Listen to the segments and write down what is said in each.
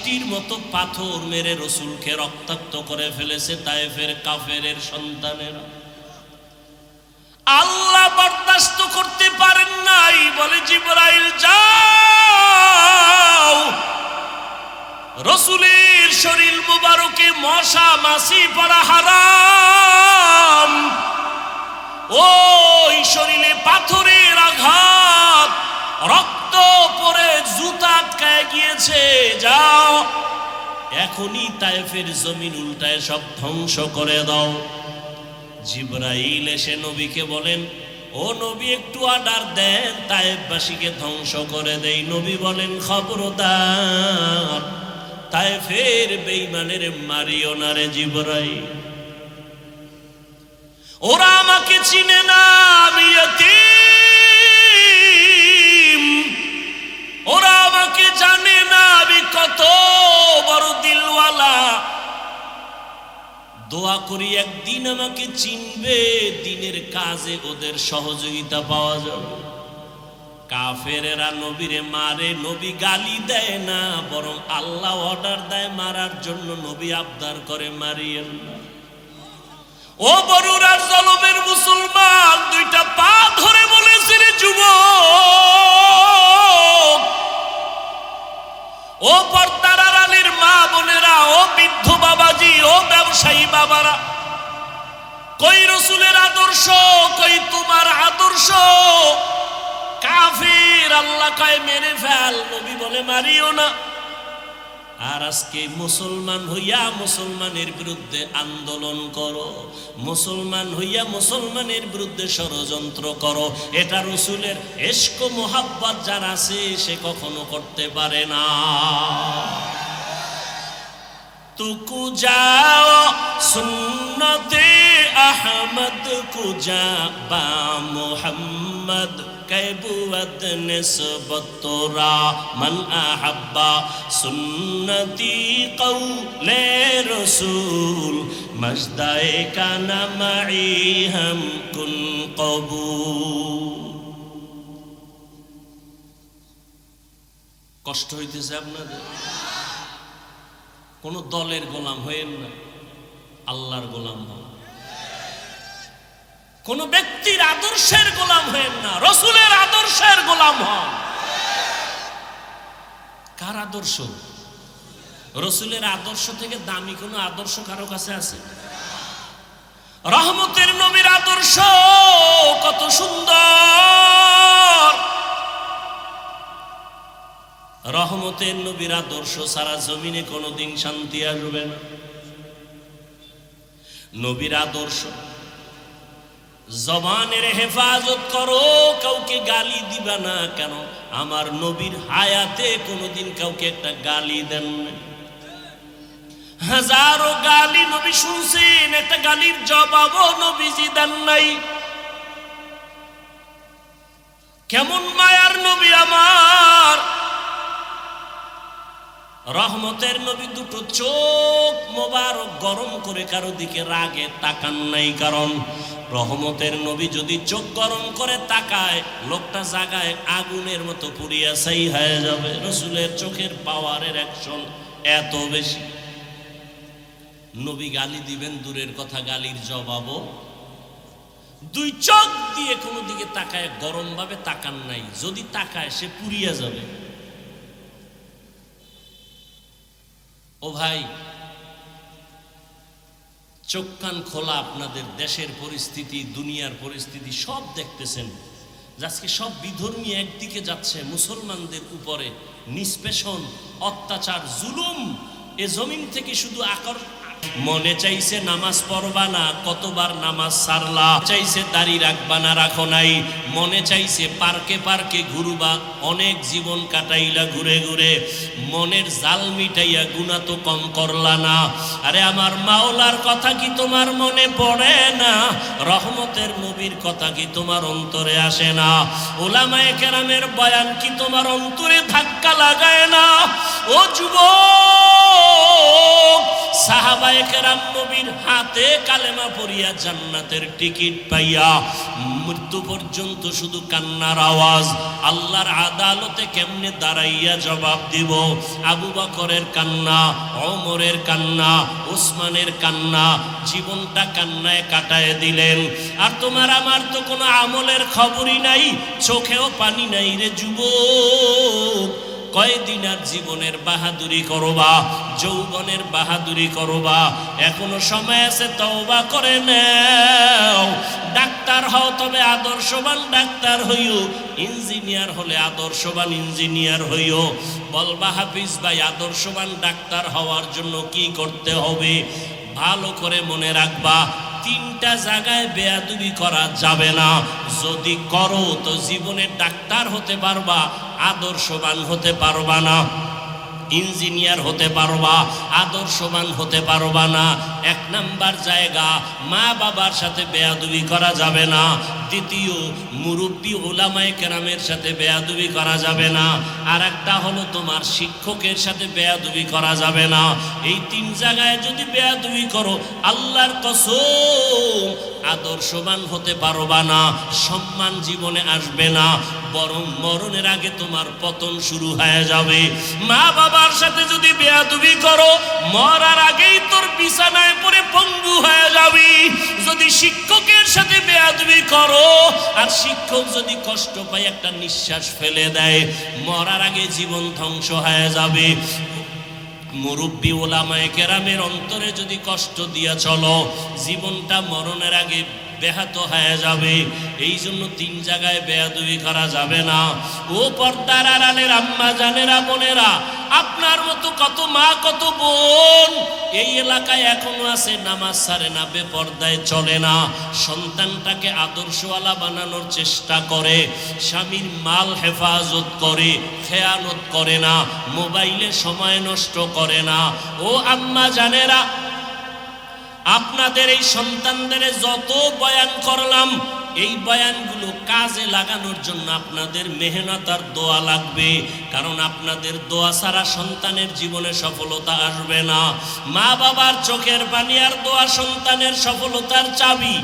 বৃষ্টির মতো পাথর মেরে রসুলকে রক্তাক্ত করে ফেলেছে তায়েফের কাফেরের সন্তানেরা। আল্লাহ বরদাস্ত করতে পারেন নাই, বলে জিবরাইল যাও, রসুলের শরীর মুবারকে মশা মাছি পড়া হারাম, ওই শরীরে পাথরের আঘাত, রক্ত পরে জুতা আটকায় গিয়েছে, যাও এখনই তায়েফের জমিন উল্টায় সব ধ্বংস করে দাও। জিবরাইল এসে নবীকে বলেন, ও নবী একটু অর্ডার দেন, তায়েফবাসীকে ধ্বংস করে দেই। নবী বলেন, খবরদার তায়েফের বেঈমানের মারিও না রে জিবরাইল, ওরা আমাকে চিনে না, আমি ইয়তীম, ওরা আমাকে জানে না আমি কত বড় দিলওয়ালা। দোয়া করি একদিন আমাকে চিনবে, দিনের কাজে ওদের সহযোগিতা পাওয়া যাবে। কাফেরেরা নবীরে মারে, নবী গালি দেয় না, বরং আল্লাহ অর্ডার দেয় মারার জন্য। নবী আবদার করে, মারিয়েন না। ও বরুরার জলমের মুসলমান, দুইটা পা ধরে বলেছিল যুবক, ও পর্দার আড়ালের মা বোনেরা, ও বৃদ্ধ বাবাজি, ও ব্যবসায়ী বাবারা, কই রসুলের আদর্শ, কই তোমার আদর্শ? কাফির আল্লাহ কয় মেরে ফেল, নবী বলে মারিও না। আর আজকে মুসলমান হইয়া মুসলমানের বিরুদ্ধে আন্দোলন করো, মুসলমান হইয়া মুসলমানের বিরুদ্ধে ষড়যন্ত্র করো, এটা রসুলের ইশক মোহাব্বত যার আছে সে কখনো করতে পারে না। তুকু যাও সুন্নতে আহমদ কুজা বা মুহাম্মদ कैबुवत निस्बत तोरा मन अहब्बा सुन्नती कौले रसूल मजदाए का नमाई हम कुन कबूल। কষ্ট হইতেছে আপনাদের? কোন দলের গোলাম হয়েন না, আল্লাহর গোলাম হন। কোন ব্যক্তির আদর্শের গোলাম হয়েন না, রসুলের আদর্শের গোলাম হন। কার আদর্শ? রসুলের আদর্শ থেকে দামি কোন আদর্শ কারো কাছে আছে? রহমতের নবীর আদর্শ কত সুন্দর! রহমতের নবীর আদর্শ সারা জমিনে কোনোদিন শান্তি আসবে না। নবীর আদর্শ, জবানের হেফাজত করো, কাউকে গালি দিবা না। কেন? আমার নবীর হায়াতে কোনোদিন কাউকে একটা গালি দেন না। হাজারো গালি নবী শুনছেন, একটা গালির জবাবও নবীজি দেন নাই। কেমন মায়ার নবী আমার! রহমতের নবী দুটো চোখ মোবারক গরম করে কারো দিকে রাগে তাকান নাই। কারণ রহমতের নবী যদি চোখ গরম করে তাকায়, লোকটা জাগায় আগুনের মতো পুড়িয়া ছাই হয়ে যাবে। রসুলের চোখের পাওয়ারের অ্যাকশন এত বেশি। নবী গালি দিবেন দূরের কথা, গালির জবাবও দুই চোখ দিয়ে কোনো দিকে তাকায় গরম ভাবে তাকান নাই। যদি তাকায় সে পুড়িয়া যাবে। ও ভাই, চোখ কান খোলা, আপনাদের দেশের পরিস্থিতি, দুনিয়ার পরিস্থিতি সব দেখতেছেন। আজকে সব বিধর্মী একদিকে যাচ্ছে, মুসলমানদের উপরে নিষ্পেষণ, অত্যাচার, জুলুম এ জমিন থেকে শুধু মনে চাইছে নামাজ পড়বা না, কতবার নামাজ সারলা। চাইছে দাড়ি রাখবা না, রাখো নাই। মনে চাইছে পার্কে পার্কে ঘুরবা, অনেক জীবন কাটাইলা ঘুরে ঘুরে। মনের জাল মিটাইয়া গুনাহ তো কম করলা না। আরে আমার মাওলার কথা কি তোমার মনে পড়ে না? রহমতের নবীর কথা কি তোমার অন্তরে আসে না? উলামায়ে কেরামের বয়ান কি তোমার অন্তরে ধাক্কা লাগায় না? ও যুবক, সাহাবায়ে কেরাম নবীর হাতে কালেমা পড়িয়া জান্নাতের টিকিট পাইয়া মৃত্যু পর্যন্ত শুধু কান্নার আওয়াজ। আল্লাহর আদালতে কেমনে দাঁড়াইয়া জবাব দিব? আবু বকরের কান্না, ওমরের কান্না, ওসমানের কান্না, জীবনটা কান্নায় কাটায় দিলেন। আর তোমার আমার তো কোনো আমলের খবরই নাই, চোখেও পানি নাই রে যুবক। কয়দিন আর জীবনের বাহাদুরি করবা, যৌবনের বাহাদুরি করবা? এখনো সময় আছে, তওবা করে নাও। ডাক্তার হও তবে আদর্শবান ডাক্তার হইও, ইঞ্জিনিয়ার হলে আদর্শবান ইঞ্জিনিয়ার হইও। বলবা হাফিজ ভাই, আদর্শবান ডাক্তার হওয়ার জন্য কি করতে হবে? ভালো করে মনে রাখবা, তিনটা জায়গায় বেয়াদবি করা যাবে না। যদি করো তো জীবনে ডাক্তার হতে পারবা, আদর্শবান হতে পারবা না। ইঞ্জিনিয়ার হতে পারবা, আদর্শবান হতে পারবা না। এক নাম্বার জায়গা, মা বাবার সাথে বেয়াদবি করা যাবে না। দ্বিতীয়, মুরব্বী ওলামায়ে কেরামের সাথে বেয়াদবি করা যাবে না। আর একটা হলো তোমার শিক্ষকের সাথে বেয়াদবি করা যাবে না। এই তিন জায়গায় যদি বেয়াদবি করো, আল্লাহর কসম আদর্শবান হতে পারবা না, সম্মান জীবনে আসবে না, বরং মরণের আগে তোমার পতন শুরু হয়ে যাবে। মা বাবার সাথে যদি বেয়াদবি করো, মরার আগেই তোর বিছানায় পড়ে পঙ্গু হয়ে যাবি। যদি শিক্ষকের সাথে বেয়াদবি করো, আর শিক্ষক যদি কষ্ট পায়, একটা নিঃশ্বাস ফেলে দেয়, মরার আগে জীবন ধ্বংস হয়ে যাবে। মুরব্বী ওলামায়ে কেরামের অন্তরে যদি কষ্ট দিয়া চলো, জীবনটা মরণের আগে ব্যাহত হয়ে যাবে। এই জন্য তিন জায়গায় বেয়াদবি করা যাবে না। ও পর্দার আড়ালের আম্মা জানেরা, বোনেরা, আপনার মতো কত মা কত বোন এই এলাকায় এখনো আছে, নামাজ ছাড়ে না, বেপর্দায় চলে না, সন্তানটাকে আদর্শওয়ালা বানানোর চেষ্টা করে, স্বামীর মাল হেফাজত করে, খেয়ানত করে না, মোবাইলে সময় নষ্ট করে না। ও আম্মা জানেরা, আপনাদের এই সন্তানদের যত বয়ান করলাম, এই বয়ানগুলো কাজে লাগানোর জন্য আপনাদের মেহনত আর দোয়া লাগবে। কারণ আপনাদের দোয়া ছাড়া সন্তানের জীবনে সফলতা আসবে না। মা বাবার চোখের পানি আর দোয়া সন্তানের সফলতার চাবি।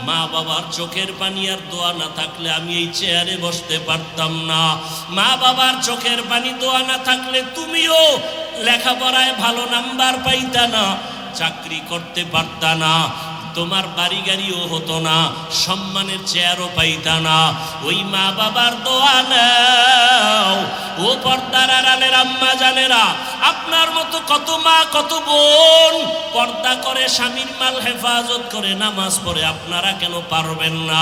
মা বাবার চোখের পানি আর দোয়া না থাকলে আমি এই চেয়ারে বসতে পারতাম না। মা বাবার চোখের পানি দোয়া না থাকলে তুমিও লেখাপড়ায় ভালো নাম্বার পাইতা না, চাকরি করতে পারতা না, তোমার বাড়ি গাড়িও হতো না, সম্মানের চেয়ারও পাইতা না। ওই মা বাবার দোয়া নাও। ও পর্দার আড়ালের আম্মা জানেরা, আপনার মতো কত মা কত বোন পর্দা করে, স্বামীর মাল হেফাজত করে, নামাজ পড়ে, আপনারা কেন পারবেন না?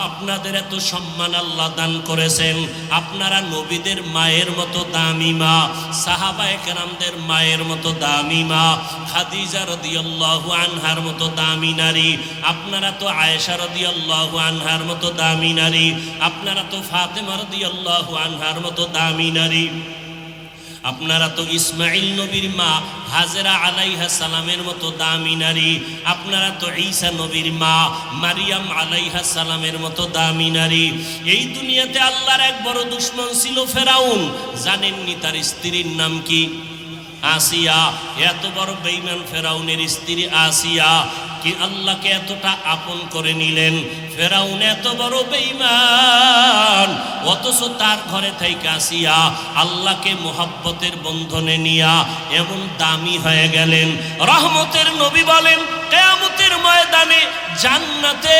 আপনাদের এত সম্মান আল্লাহ দান করেছেন। আপনারা নবীদের মায়ের মতো দামি মা, সাহাবায়ে কেরামদের মায়ের মতো দামি মা, খাদিজা রাদিয়াল্লাহু আনহার মতো দামি নারী। আপনারা তো আয়েশা রাদিয়াল্লাহু আনহার মতো দামি নারী। আপনারা তো ফাতেমা রাদিয়াল্লাহু আনহার মতো দামি নারী। আপনারা তো ইসমাইল নবীর মা হাজেরা আলাইহা সালামের মতো দামি নারী। আপনারা তো ঈসা নবীর মা মারিয়াম আলাইহা সালামের মতো দামি নারী। এই দুনিয়াতে আল্লাহর এক বড় দুশমন ছিল ফেরাউন। জানেননি তার স্ত্রীর নাম কি? আসিয়া। এত বড় বেঈমান ফেরাউনের স্ত্রী আসিয়া কি আল্লাহকে এতটা আপন করে নিলেন। ফেরাউন এত বড় বেঈমান, অথচ তার ঘরে থেকে আসিয়া আল্লাহকে মোহাব্বতের বন্ধনে নিয়া এমন দামি হয়ে গেলেন। রহমতের নবী বলেন, কিয়ামতের ময়দানে জান্নাতে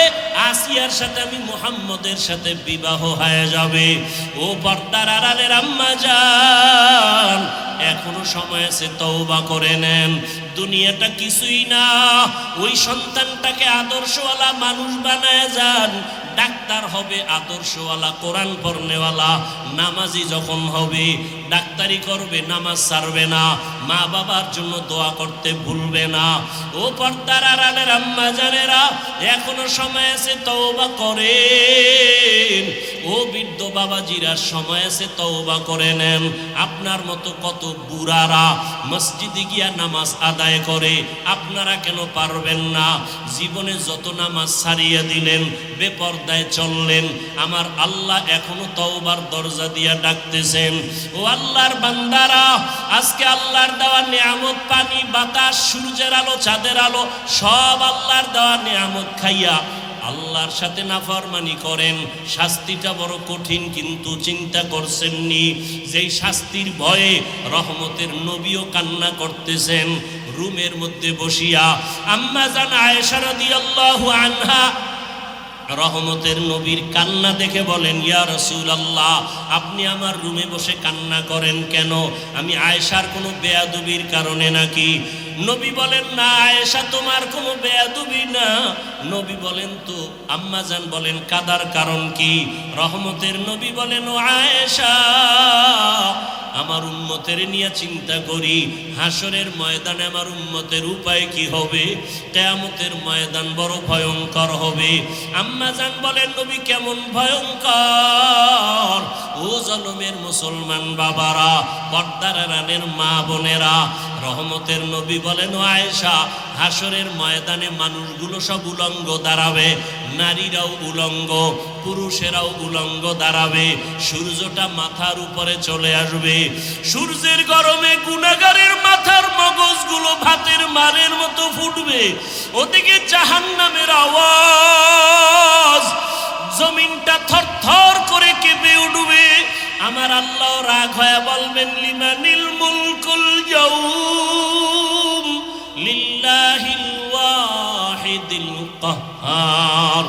আসিয়ার সাথে আমি মুহাম্মদের সাথে বিবাহ হয়ে যাবে। ও পর্দার আড়ালের আম্মা জান, এখনো সময় আছে, তওবা করে নেন। দুনিয়াটা কিছুই না। ওই সন্তানটাকে আদর্শওয়ালা মানুষ বানায় যান। ডাক্তার হবে আদর্শওয়ালা, কোরআন পড়নেওয়ালা, নামাজি যখন হবে, ডাক্তারি করবে, নামাজ ছাড়বে না, মা বাবার জন্য দোয়া করতে ভুলবে না। ও পর্দার আড়ালের আম্মা জানেরা, এখনো সময় আছে, তওবা করেন। ও বৃদ্ধ বাবাজিরা, সময় আছে, তওবা করে নেন। আপনার মতো কত বুড়ারা মসজিদে গিয়া নামাজ আদায় করে, আপনারা কেন পারবেন না? জীবনে যত নামাজ ছাড়িয়ে দিলেন, বেপর্দায় চললেন, আমার আল্লাহ এখনো তওবার দরজা দিয়া ডাকতেছেন। ও আল্লাহর বান্দারা, আজকে আল্লাহর দেওয়া নিয়ামত, পানি, বাতাস, সূর্যের আলো, চাঁদের আলো, সব আল্লাহর দেওয়া নিয়ামত খাইয়া আল্লাহর সাথে নাফরমানি করেন, শাস্তিটা বড় কঠিন, কিন্তু চিন্তা করছেননি যেই শাস্তির ভয়ে রহমতের নবীও কান্না করতেছেন রুমের মধ্যে বসিয়া। আম্মা জান আয়েশা রাদিয়াল্লাহু আনহা রহমতের নবীর কান্না দেখে বলেন, ইয়া রাসূলুল্লাহ, আপনি আমার রুমে বসে কান্না করেন কেন? আমি আয়েশার কোনো বেয়াদবির কারণে নাকি? নবী বলেন, না আয়েশা, তোমার কোনো বেয়াদবি না। নবী বলেন, তো আম্মাজান বলেন, কাদার কারণ কি? রহমতের নবী বলেন, ও আয়েশা, আমার উম্মতের নিয়ে চিন্তা করি, হাসরের ময়দানে আমার উম্মতের উপায় কি হবে? কিয়ামতের ময়দান বড় ভয়ঙ্কর হবে। আম্মাজান বলেন, নবী কেমন ভয়ঙ্কর? ও জনমের মুসলমান বাবারা, পর্দার আড়ালের মা বোনেরা, রহমতের নবী বলেন, ও আয়েশা, হাসরের ময়দানে মানুষগুলো সব উলঙ্গ দাঁড়াবে, নারীরাও উলঙ্গ, পুরুষেরাও উলঙ্গ দাঁড়াবে। সূর্যটা মাথার উপরে চলে আসবে, সূর্যের গরমে গুনাহগারের মাথার মগজগুলো ভাতের মারের মতো ফুটবে। ওদিকে জাহান্নামের আওয়াজ, জমিনটা থরথর করে কেঁপে উঠবে। আমার আল্লাহ রাগ হয়ে বলবেন, লিমানিল মুলকুল ইয়াউম লিল্লাহিল ওয়াহিদিল কাহ্হার।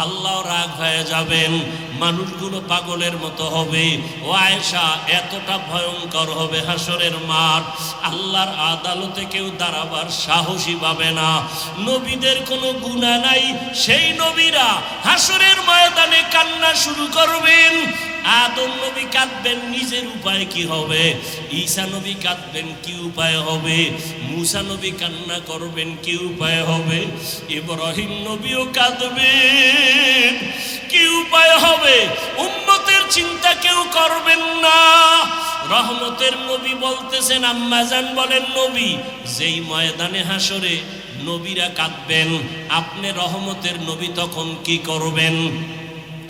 আল্লাহ রাগ হয়ে যাবেন, মানুষগুলো পাগলের মতো হবে। ও আয়েশা, এতটা ভয়ঙ্কর হবে হাসরের মাঠ, আল্লাহর আদালতে কেউ দাঁড়াবার সাহসী পাবে না। নবীদের কোনো গুনাহ নাই, সেই নবীরা হাসরের ময়দানে কান্না শুরু করবেন। আদম নবী কাঁদবেন, নিজের উপায় কি হবে? ঈসা নবী কাঁদবেন, কি উপায় হবে? মুসা নবী কান্না করবেন, কি উপায় হবে? ইব্রাহিম নবীও কাঁদবেন, কি উপায় হবে? উম্মতের চিন্তা কেউ করবেন না। রহমতের নবী বলতেছেন, আম্মাজান বলেন, নবী যেই ময়দানে হাসরে নবীরা কাঁদবেন, আপনি রহমতের নবী তখন কি করবেন?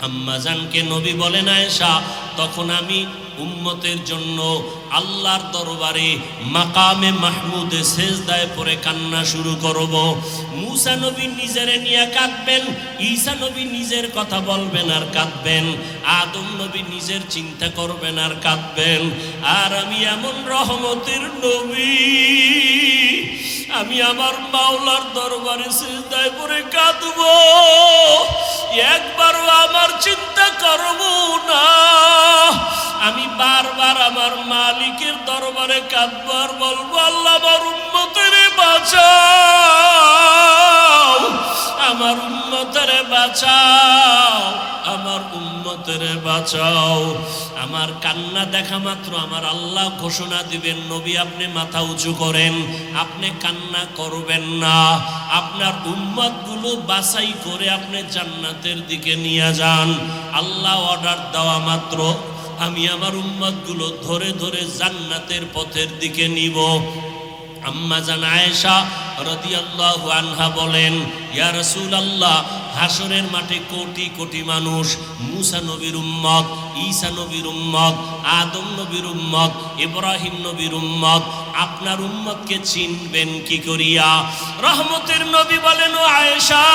আম্মাজানকে নবী বলেন, আয়েশা, তখন আমি উম্মতের জন্য আল্লাহর দরবারে মাকামে মাহমুদে সেজদায় পড়ে কান্না শুরু করব। মুসা নবী নিজের নিয়ে কাঁদবেন, ঈসা নবী নিজের কথা বলবেন আর কাঁদবেন, আদম নবী নিজের চিন্তা করবেন আর কাঁদবেন। আর আমি এমন রহমতের নবী, আমি আমার মাওলার দরবারে সিজদায় পড়ে কাঁদব, একবারও আমার চিন্তা করব না। আমি বারবার আমার মালিকের দরবারে কাঁদব আর বলবো, আল্লাহ আমার উম্মতের বাঁচাও, আমার উম্মতের বাঁচাও, আমার উম্মতের বাঁচাও। আমার কান্না দেখা মাত্র আমার আল্লাহ ঘোষণা দিবেন, নবী আপনি মাথা উঁচু করেন, আপনি কান্না করবেন না, আপনার উম্মতগুলো বাছাই করে আপনি জান্নাতের দিকে নিয়ে যান। আল্লাহ অর্ডার দেওয়া মাত্র আমি আমার উম্মতগুলো ধরে ধরে জান্নাতের পথের দিকে নিব। আম্মা জান আয়েশা রাদিয়াল্লাহু আনহা বলেন, ইয়া রাসূলুল্লাহ, হাসরের মাঠে কোটি কোটি মানুষ, মুসা নবীর উম্মত, ঈসা নবীর উম্মত, আদম নবীর উম্মত, ইব্রাহিম নবীর উম্মত, আপনার উম্মতকে চিনবেন কি করিয়া? রহমতের নবী বলেন, ও আয়েশা,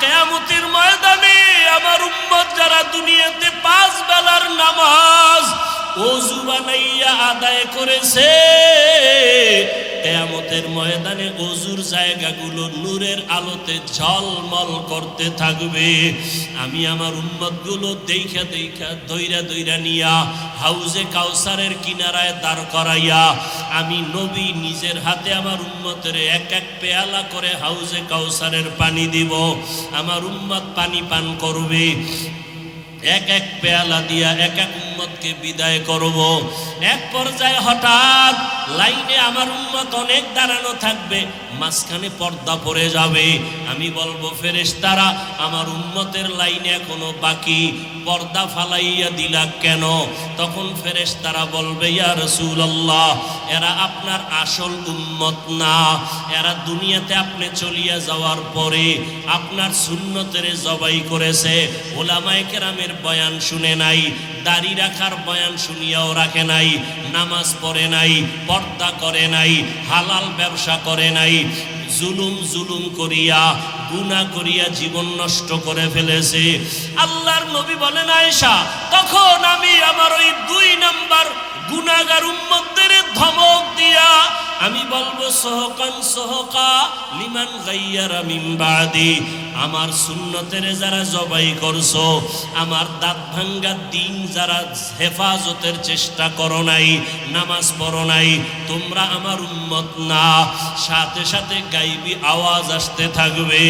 কিয়ামতের ময়দানে আমার উম্মত যারা দুনিয়াতে 5 বেলার নামাজ ওযু বানাইয়া আদায় করেছে, কিয়ামতের ময়দানে ওযুর জায়গাগুলো নূরের আলোতে ঝলমল করতে থাকবে। আমি আমার উম্মতগুলো দেইখা দেইখা দইরা দইরা নিয়া হাউজে কাউসারের কিনারায় দাঁড় করাইয়া আমি নবী নিজের হাতে আমার উম্মতের এক এক পেয়ালা করে হাউজে কাউসারের পানি দিব। আমার উম্মত পানি পান করবে, এক এক পেয়ালা দিয়া এক এক উম্মতকে বিদায় করব। এক পর্যায়ে হঠাৎ লাইনে আমার উম্মত অনেক দাঁড়ানো থাকবে, মাঝখানে পর্দা পড়ে যাবে। আমি বলবো, ফেরেশতারা, আমার উম্মতের লাইনে এখনো বাকি, পর্দা ফালাইয়া দিলা কেন? তখন ফেরেশতারা বলবে, ইয়া রাসূলুল্লাহ, এরা আপনার আসল উম্মত না, এরা দুনিয়াতে আপনি চলিয়া যাওয়ার পরে আপনার সুন্নতের জবাই করেছে, ওলামায়ে কেরামের বয়ান শুনে নাই, দাড়ি রাখার বয়ান শুনিয়াও রাখে নাই, নামাজ পড়ে নাই, পর্দা করে নাই, হালাল ব্যবসা করে নাই, জুলুম করিয়া গুনাহ করিয়া জীবন নষ্ট করে ফেলেছে। আল্লাহর নবী বলেন, আয়েশা, তখন আমি আমার ওই 2 নাম্বার গুনাহগার উম্মতদের ধমক দিয়া আমি বলবো, সহকান সহকা লিমান গাইয়ারা মিন বাদি, আমার সুন্নতের যারা জবাই করছো, আমার দাঁত ভাঙ্গা দিন যারা হেফাজতের চেষ্টা করো নাই, নামাজ পড়ো নাই, তোমরা আমার উম্মত না। সাথে সাথে গাইবি আওয়াজ আসতে থাকবে,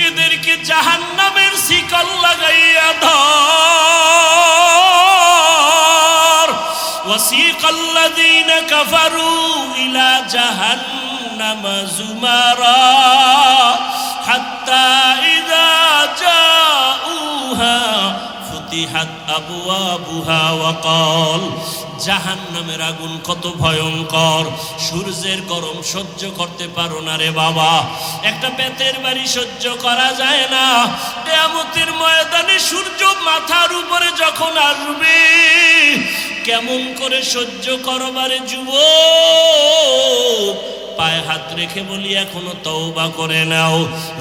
এদেরকে জাহান্নামের শিকল লাগাইয়া ধর। وسيق الذين كفروا إلى جهنم زمرا حتى إذا جاءوها فتحت أبوابها وقال, জাহান্নামের আগুন কত ভয়ঙ্কর, সূর্যের গরম সহ্য করতে পারো না রে বাবা, একটা বেতের বাড়ি সহ্য করা যায় না। কিয়ামতের ময়দানে সূর্য মাথার উপরে যখন আসবে, কেমন করে সহ্য করবারে যুবক? পায়ে হাত রেখে বলি, এখনো তওবা করে নাও।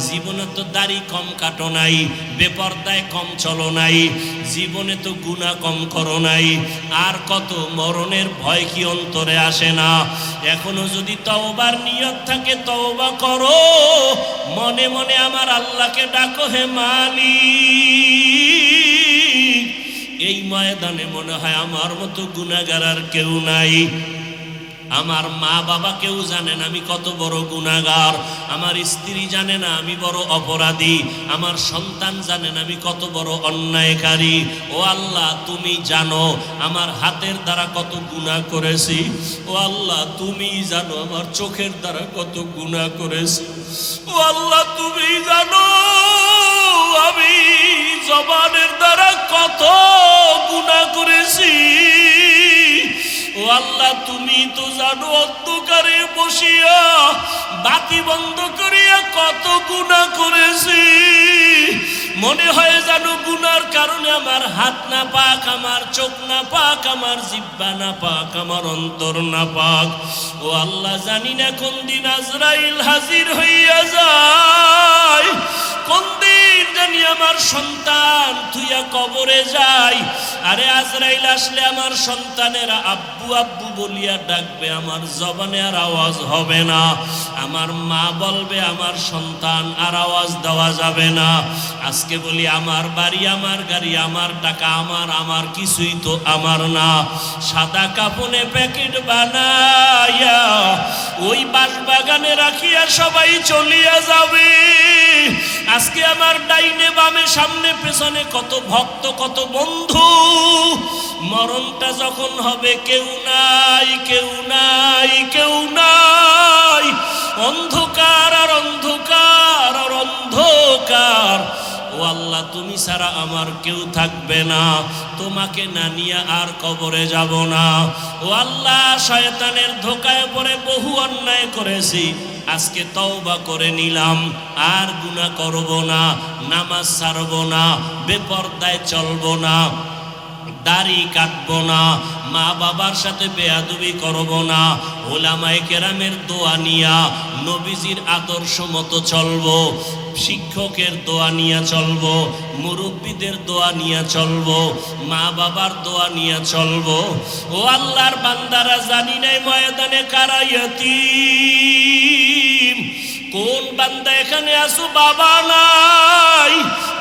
জীবনে তো দাড়ি কম কাটো নাই, বেপরদায় কম চলো নাই, জীবনে তো গুনাহ কম করো নাই, আর কত মরণের ভয় কি অন্তরে আসে না? এখনো যদি তওবার নিয়ত থাকে তওবা করো, মনে মনে আমার আল্লাহকে ডাকো, হে মালিক, এই ময়দানে মনে হয় আমার মতো গুনাহগার আর কেউ নাই। আমার মা বাবা কেউ জানে না আমি কত বড় গুনাহগার, আমার স্ত্রী জানে না আমি বড় অপরাধী, আমার সন্তান জানে না আমি কত বড় অন্যায়কারী। ও আল্লাহ, তুমি জানো আমার হাতের দ্বারা কত গুনাহ করেছি। ও আল্লাহ, তুমি জানো আমার চোখের দ্বারা কত গুনাহ করেছি। ও আল্লাহ, তুমি জানো আমি জবানের দ্বারা কত গুনাহ করেছি। ও আল্লাহ, তুমি তো জানো অন্ধকারে বসিয়া বাতি বন্ধ করিয়া কত গুনাহ করেছি। মনে হয় জানো গুনার কারণে আমার হাত না পাক, আমার চোখ না পাক, আমার জিহ্বা না পাক, আমার অন্তর না পাক। ও আল্লাহ, জানি না কোন দিন আজরাইল হাজির হইয়া যায়, কোন দিন জানি আমার সন্তান থুইয়া কবরে যায়। আরে আজরাইল আসলে আমার সন্তানেরা আব্বু আব্বু বলিয়া ডাকবে, আমার জবানে আর আওয়াজ হবে না। আমার মা বলবে আমার সন্তান, আর আওয়াজ দেওয়া যাবে না। আজকে বলি আমার বাড়ি, আমার গাড়ি, আমার টাকা, আমার কিছুই তো আমার না। সাদা কাপনে প্যাকেট বানাইয়া ওই বাঁশবাগানে রাখিয়া সবাই চলিয়া যাবে। আজকে আমার ডাইনে বামে সামনে পেছনে কত ভক্ত, কত বন্ধু। মরণটা যখন হবে কেউ নাই, কেউ নাই, কেউ নাই, অন্ধকার আর অন্ধকার আর অন্ধকার। ও আল্লাহ, তুমি ছাড়া আমার কেউ থাকবে না, তোমাকে না নিয়ে আর কবরে যাব না। ও আল্লাহ, শয়তানের ধোকায় পড়ে বহু অন্যায় করেছি, আজকে তওবা করে নিলাম, আর গুনাহ করব না, নামাজ ছাড়ব না, বেপরদায় চলব না, দাড়ি কাটবো না, মা বাবার সাথে বেয়াদবি করব না, ওলামায়ে কেরামের দোয়া নিয়া নবীজির আদর্শ মতো চলবো, শিক্ষকের দোয়া নিয়ে চলবো, মুরব্বীদের দোয়া নিয়ে চলবো, মা বাবার দোয়া নিয়ে চলবো। ও আল্লাহর বান্দারা, জানি নাই ময়দানে কারা ইয়াতীম। কোন বান্দা এখানে আসো বাবা নাই,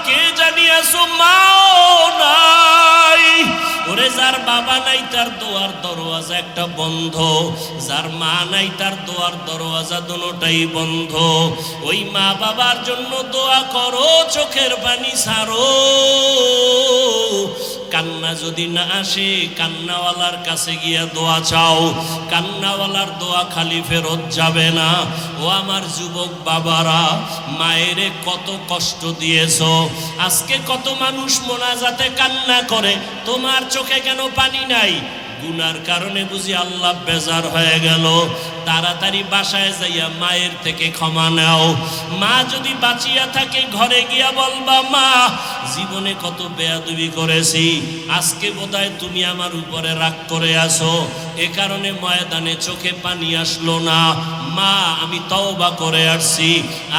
কে জানি আসো মাও নাই। ওরে যার বাবা নাই তার দোয়ার দরওয়াজা একটা বন্ধ, যার মা নাই তার দোয়ার দরওয়াজা দুটোটাই বন্ধ। ওই মা বাবার জন্য দোয়া করো, চোখের পানি ছাড়ো। কান্না যদি না আসে, কান্নাওয়ালার কাছে গিয়া দোয়া চাও, কান্নাওয়ালার দোয়া খালি ফেরত যাবে না। ও আমার যুবক বাবারা, মায়েরে কত কষ্ট দিয়েছো। আজকে কত মানুষ মোনাজাতে কান্না করে, তোমার চোখে কেন পানি নাই? গুনার কারণে বুঝি আল্লাহ বেজার হয়ে গেল। তাড়াতাড়ি বাসায় যাইয়া মায়ের থেকে ক্ষমা নাও। মা যদি বাঁচিয়া থাকে ঘরে গিয়া বলবা, মা জীবনে কত বেয়াদবি করেছি, আজকে বোধহয় তুমি আমার উপরে রাগ করে আসো, এ কারণে ময়দানে চোখে পানি আসলো না। মা আমি তওবা করে আসছি,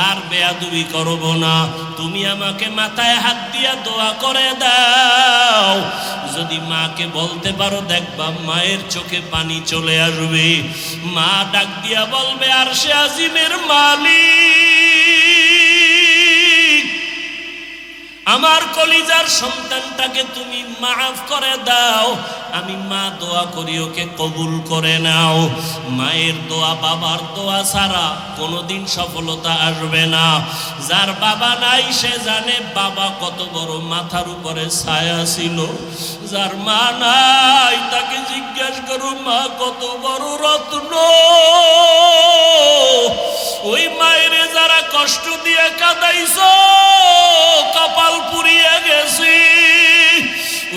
আর বেয়াদবি করব না। তুমি আমাকে মাথায় হাত দিয়া দোয়া করে দাও। যদি মাকে বলতে পারো দেখবা মায়ের চোখে পানি চলে আসবে। মা ডাক দিয়া বলবে, আরশে আজিমের মালিক, আমার কলিজার সন্তানটাকে তুমি মাফ করে দাও। আমি মা দোয়া করি, ওকে কবুল করে নাও। মায়ের দোয়া বাবার দোয়া ছাড়া কোনোদিন সফলতা আসবে না। যার বাবা নাই সে জানে বাবা কত বড় মাথার উপরে ছায়া ছিল। যার মা নাই তাকে জিজ্ঞাসা করো মা কত বড় রত্ন। ওই মায়ের যারা কষ্ট দিয়ে কাঁদাইছো কপাল পুড়িয়ে গেছি।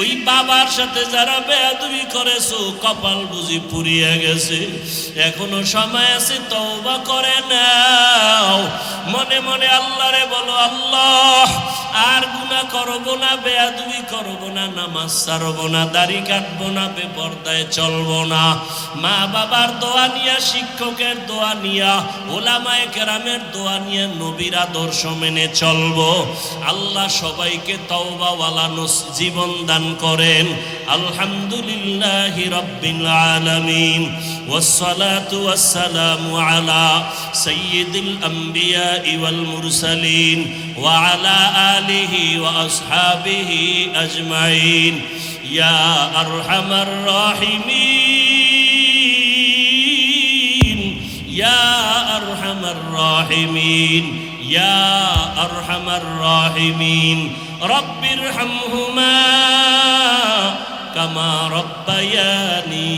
ওই বাবার সাথে যারা বেয়াদবি করেছো কপাল বুঝি পুড়িয়ে গেছে। এখনো সময় আছে, তওবা করে নাও। মনে মনে আল্লাহরে বলো, আল্লাহ আর গুনাহ করব না, বেয়াদবি করব না, নামাজ ছাড়ব না, দাড়ি কাটবো না, বেপরদায় চলবো না। মা বাবার দোয়া নিয়া, শিক্ষকের দোয়া নিয়া, ওলামায়ে কেরামের দোয়া নিয়ে নবীর আদর্শ মেনে চলবো। আল্লাহ সবাইকে তওবাওয়ালা জীবন দান করেন। আলহামদুলিল্লাহি রাব্বিল আলামিন, ওয়াসসালাতু ওয়াসসালামু আলা সাইয়্যিদিল আম্বিয়া ওয়াল মুরসালিন ওয়া আলা আলিহি ওয়া আসহাবিহি আজমাইন। ইয়া আরহামার রাহিমিন, ইয়া আরহামার রাহিমিন, ইয়া আরহামার রাহিমিন। রব্বিরহামহুমা কামা রব্বায়ানি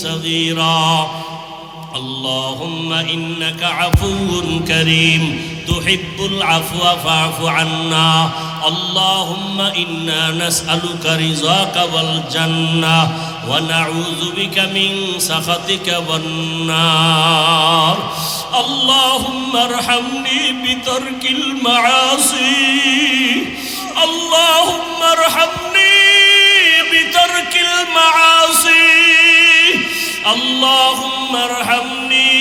সগীরা। اللهم إنك عفو كريم تحب العفو فاعف عنا. اللهم إنا نسألك رضاك والجنة ونعوذ بك من سخطك والنار. اللهم ارحمني بترك المعاصي. اللهم ارحمني بترك المعاصي. اللهم ارحمني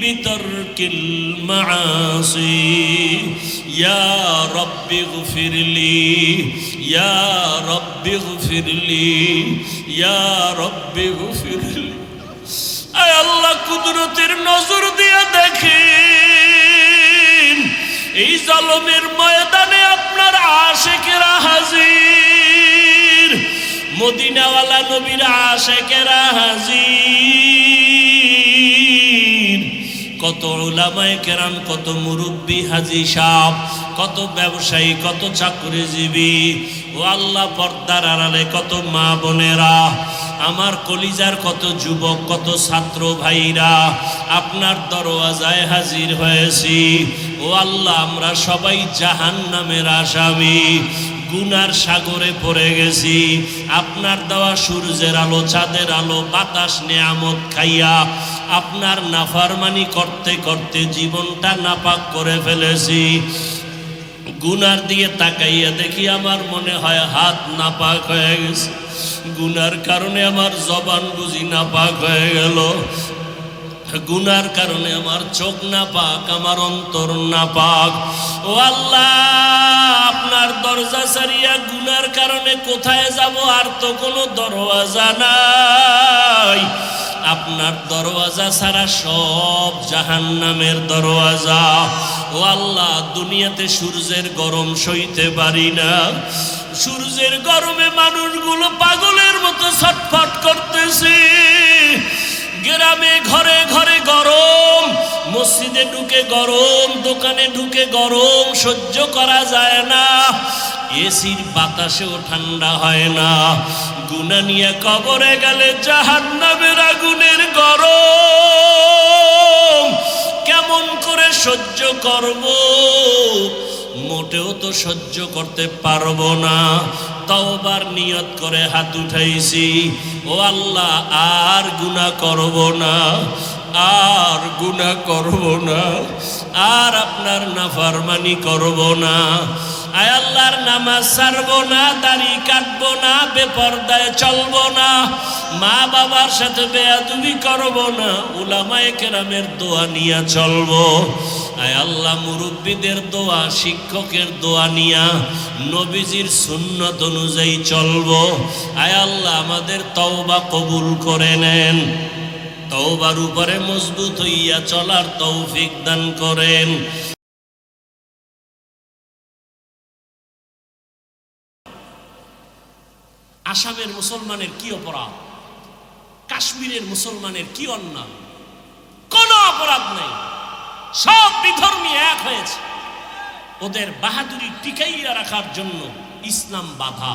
بترك المعاصي. يا رب اغفر لي، يا رب اغفر لي، يا رب اغفر لي. اے আল্লাহ কুদরতের নজর দিয়ে দেখেন, এই জালমের ময়দানে আপনার আশিকেরা হাজির, মদিনাওয়ালা নবীর আশিকেরা হাজির। কত উলামায়ে কেরাম, কত মুরব্বী হাজী সাহেব, কত ব্যবসায়ী, কত চাকরিজীবী, ও আল্লাহ পর্দার আড়ালে কত মা বোনেরা, আমার কলিজার কত যুবক, কত ছাত্র ভাইরা আপনার দরওয়াজায় হাজির হয়েছি। ও আল্লাহ আমরা সবাই জাহান্নামের আসামি, গুনার সাগরে পড়ে গেছি। আপনার দেওয়া সূর্যের আলো, চাঁদের আলো, বাতাস নেয়ামত খাইয়া আপনার নাফরমানি করতে করতে জীবনটা নাপাক করে ফেলেছি। গুনার দিয়ে তাকাইয়া দেখি আমার মনে হয় হাত নাপাক হয়ে গেছে। গুনার কারণে আমার জবান বুঝি নাপাক হয়ে গেল। গুনার কারণে আমার চোখ নাপাক, আমার অন্তর নাপাক। ও আল্লাহ, আপনার দরজা ছাড়িয়া গুনার কারণে কোথায় যাব? আর তো কোনো দরওয়াজা নাই। আপনার দরওয়াজা ছাড়া সব জাহান্নামের দরওয়াজা। ও আল্লাহ, দুনিয়াতে সূর্যের গরম সইতে পারি না। সূর্যের গরমে মানুষগুলো পাগলের মতো ছটফট করতেছে। গ্রামে ঘরে ঘরে গরম, মসজিদে ঢুকে গরম, দোকানে ঢুকে গরম, সহ্য করা যায় না। এসির বাতাসেও ঠান্ডা হয় না। গুনাহ নিয়ে কবরে গেলে জাহান্নামের আগুনের গরম কেমন করে সহ্য করব? মোটেও তো সহ্য করতে পারবো না। তওবার নিয়ত করে হাত উঠাইছি, ও আল্লাহ আর গুনাহ করব না, আর গুনাহ করব না, আর আপনার নাফরমানি করব না। আয় আল্লাহর নামাজ ছাড়বো না, দাড়ি কাটবো না, বেপরদায় চলবো না, মা বাবার সাথে বেয়াদবি করব না, উলামায়ে কেরামের দোয়া নিয়ে চলবো। আয় আল্লাহ মুরব্বীদের দোয়া, শিক্ষকের দোয়া নিয়া নবীজির সুন্নত অনুযায়ী চলবো। আয় আল্লাহ আমাদের তওবা কবুল করে নেন, তওবার উপরে মজবুত হইয়া চলার তৌফিক দান করেন। আসামের মুসলমানের কি অপরাধ, কাশ্মীরের মুসলমানের কি অন্যায়? কোনো অপরাধ নেই, সব বিধর্মী এক হয়েছে। ওদের বাহাদুরি টিকাইয়া রাখার জন্য ইসলাম বাধা।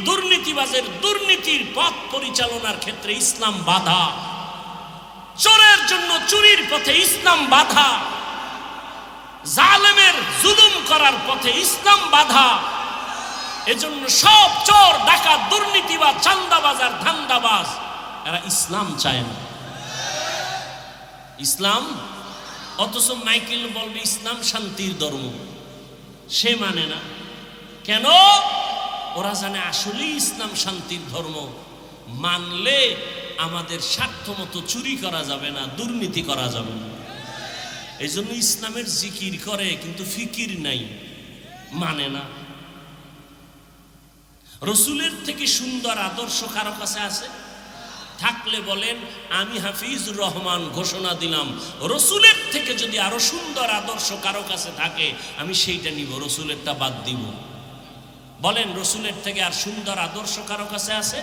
দুর্নীতিবাজের দুর্নীতির পথ পরিচালনার ক্ষেত্রে ইসলাম বাধা। চোরের জন্য চুরির পথে ইসলাম বাধা। জালেমের জুলুম করার পথে ইসলাম বাধা। এজন্য সব চোর, ডাকাত, দুর্নীতিবাজ, চাঁদাবাজ আর ধান্দাবাজ এরা ইসলাম চায় না। ইসলাম, অথচ মাইকেল বলবে ইসলাম শান্তির ধর্ম, সে মানে না। কেন? ওরা জানে আসলেই ইসলাম শান্তির ধর্ম। মানলে আমাদের স্বার্থ মতো চুরি করা যাবে না, দুর্নীতি করা যাবে না। এই জন্য ইসলামের জিকির করে কিন্তু ফিকির নাই, মানে না। রসুলের থেকে সুন্দর আদর্শ কারো কাছে আছে? থাকলে বলেন আমি হাফিজুর রহমান ঘোষণা দিলাম, রসুলের থেকে যদি আরো সুন্দর আদর্শ কারো কাছে থাকে আমি সেইটা নিব, রসুলেরটা বাদ দিব। বলেন রসুলের থেকে আর সুন্দর আদর্শ কারো কাছে আছে?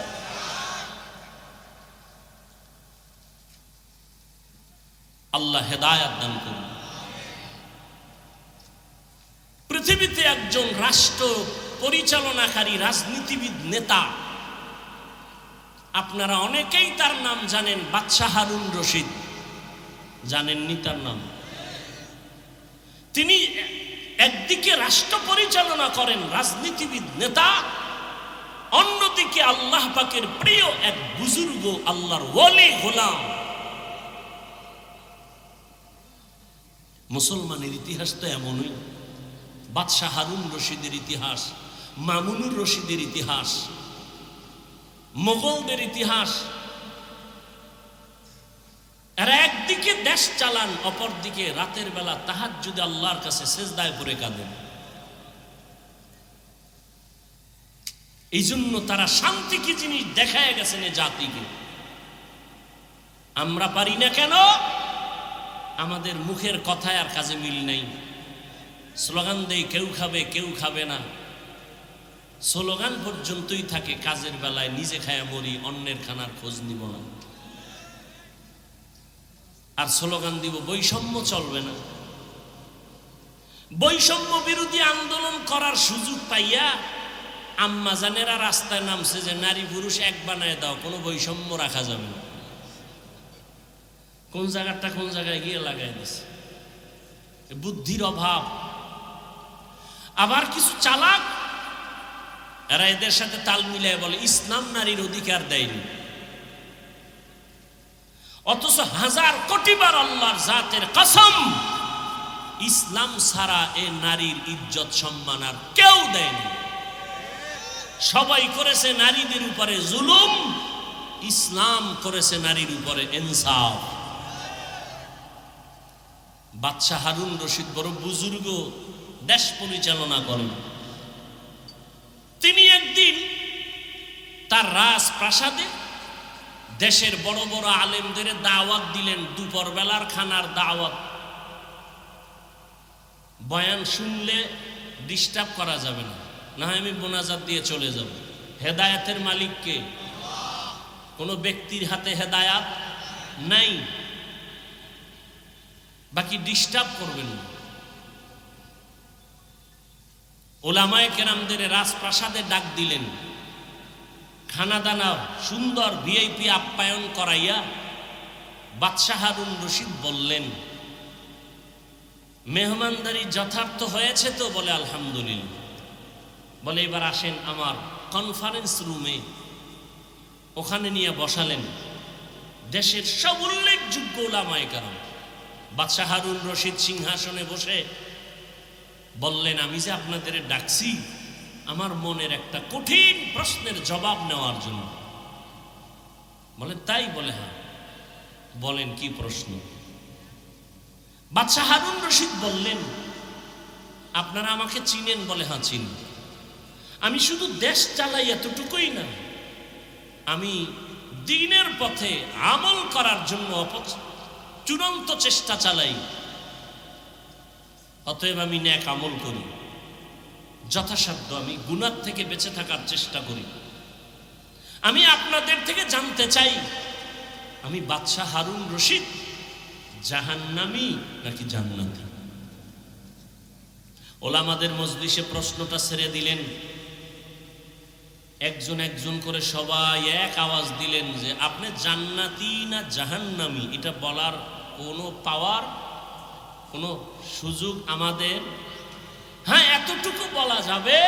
আল্লাহ হেদায়েত দান করুন। পৃথিবীতে একজন রাষ্ট্র পরিচালনাকারী রাজনীতিবিদ নেতা, আপনারা অনেকেই তার নাম জানেন, বাদশাহ হারুন রশিদ। জানেননি তার নাম? তিনি একদিকে রাষ্ট্র পরিচালনা করেন, রাজনীতিবিদ নেতা, অন্যদিকে আল্লাহ পাকের প্রিয় এক বুজুর্গ, আল্লাহর ওলি গোলাম। মুসলমানের ইতিহাস তো এমনই। বাদশাহ হারুন রশিদের ইতিহাস, মামুনুর রশিদের ইতিহাস, মোগলদের ইতিহাস। এরা একদিকে দেশ চালান, অপরদিকে রাতের বেলা তাহাজ্জুদে আল্লাহর কাছে সেজদায় পড়ে কাঁদেন। এই জন্য তারা শান্তি কি জিনিস দেখায় গেছেন এ জাতিকে। আমরা পারি না কেন? আমাদের মুখের কথায় আর কাজে মিল নেই। স্লোগান দেই কেউ খাবে কেউ খাবে না, স্লোগান পর্যন্তই থাকে, কাজের বেলায় নিজে খায়া মরি, অন্যের খানার খোঁজ নিব না। আর স্লোগান দিব বৈষম্য চলবে না। বৈষম্য বিরোধী আন্দোলন করার সুযোগ পাইয়া আম্মাজানেরা রাস্তায় নামছে যে নারী পুরুষ এক বানায় দাও, কোনো বৈষম্য রাখা যাবে না। কোন জায়গাটা কোন জায়গায় গিয়ে লাগাই দিছে, বুদ্ধির অভাব। আবার কিছু চালাক এরা এদের সাথে তাল মিলায় বলে ইসলাম নারীর অধিকার দেয়নি, অথচ হাজার কোটিবার আল্লাহর জাতের কসম ইসলাম ছাড়া এ নারীর ইজ্জত সম্মান আর কেউ দেয়নি। সবাই করেছে নারীদের উপরে জুলুম, ইসলাম করেছে নারীর উপরে ইনসাফ। বাদশাহ হারুন রশিদ বড় বুজুর্গ, দেশ পরিচালনা করেন। তিনি একদিন তার রাজপ্রাসাদে দেশের বড় বড় আলেমদের দাওয়াত দিলেন, দুপুর বেলার খানার দাওয়াত। বয়ান শুনলে ডিস্টার্ব করা যাবে না, না হয় আমি মোনাজাত দিয়ে চলে যাব। হেদায়েতের মালিক কে? কোনো ব্যক্তির হাতে হেদায়াত নাই, বাকি ডিস্টার্ব করবেন না। ওলামায়ে কেরামদের রাজপ্রাসাদে ডাক দিলেন, খানা দানা সুন্দর ভিআইপি আপ্যায়ন করাইয়া বাদশাহ হারুন রশিদ বললেন, মেহমানদারি যথার্থ হয়েছে তো? বলে আলহামদুলিল্লাহ। বলে এবার আসেন আমার কনফারেন্স রুমে। ওখানে নিয়ে বসালেন দেশের সব উল্লেখযোগ্য উলামায়ে কেরাম। বাদশাহ হারুন রশিদ সিংহাসনে বসে বললেন, আমি যে আপনাদের ডাকছি আমার মনের একটা কঠিন প্রশ্নের জবাব নেওয়ার জন্য। বলেন তাই? বলে হ্যাঁ। বলেন কি প্রশ্ন? বাদশাহ হারুন রশিদ বললেন, আপনারা আমাকে চিনেন? বলে হ্যাঁ চিনি। আমি শুধু দেশ চালাই এতটুকুই না, আমি দ্বীনের পথে আমল করার জন্য চূড়ান্ত চেষ্টা চালাই। অতএব আমি নেক আমল করি, যথাসাধ্য আমি গুনাহ থেকে বেঁচে থাকার চেষ্টা করি। আমি আপনাদের থেকে জানতে চাই, আমি বাদশাহ হারুন রশিদ জাহান্নামী নাকি জান্নাতি? ওলামাদের মজলিসে প্রশ্নটা ছেড়ে দিলেন। একজন একজন করে সবাই এক আওয়াজ দিলেন যে আপনি জান্নাতি না জাহান্নামী এটা বলার কোনো পাওয়ার, কোনো সুযোগ আমাদের? হ্যাঁ, এতটুকু বলা যাবে,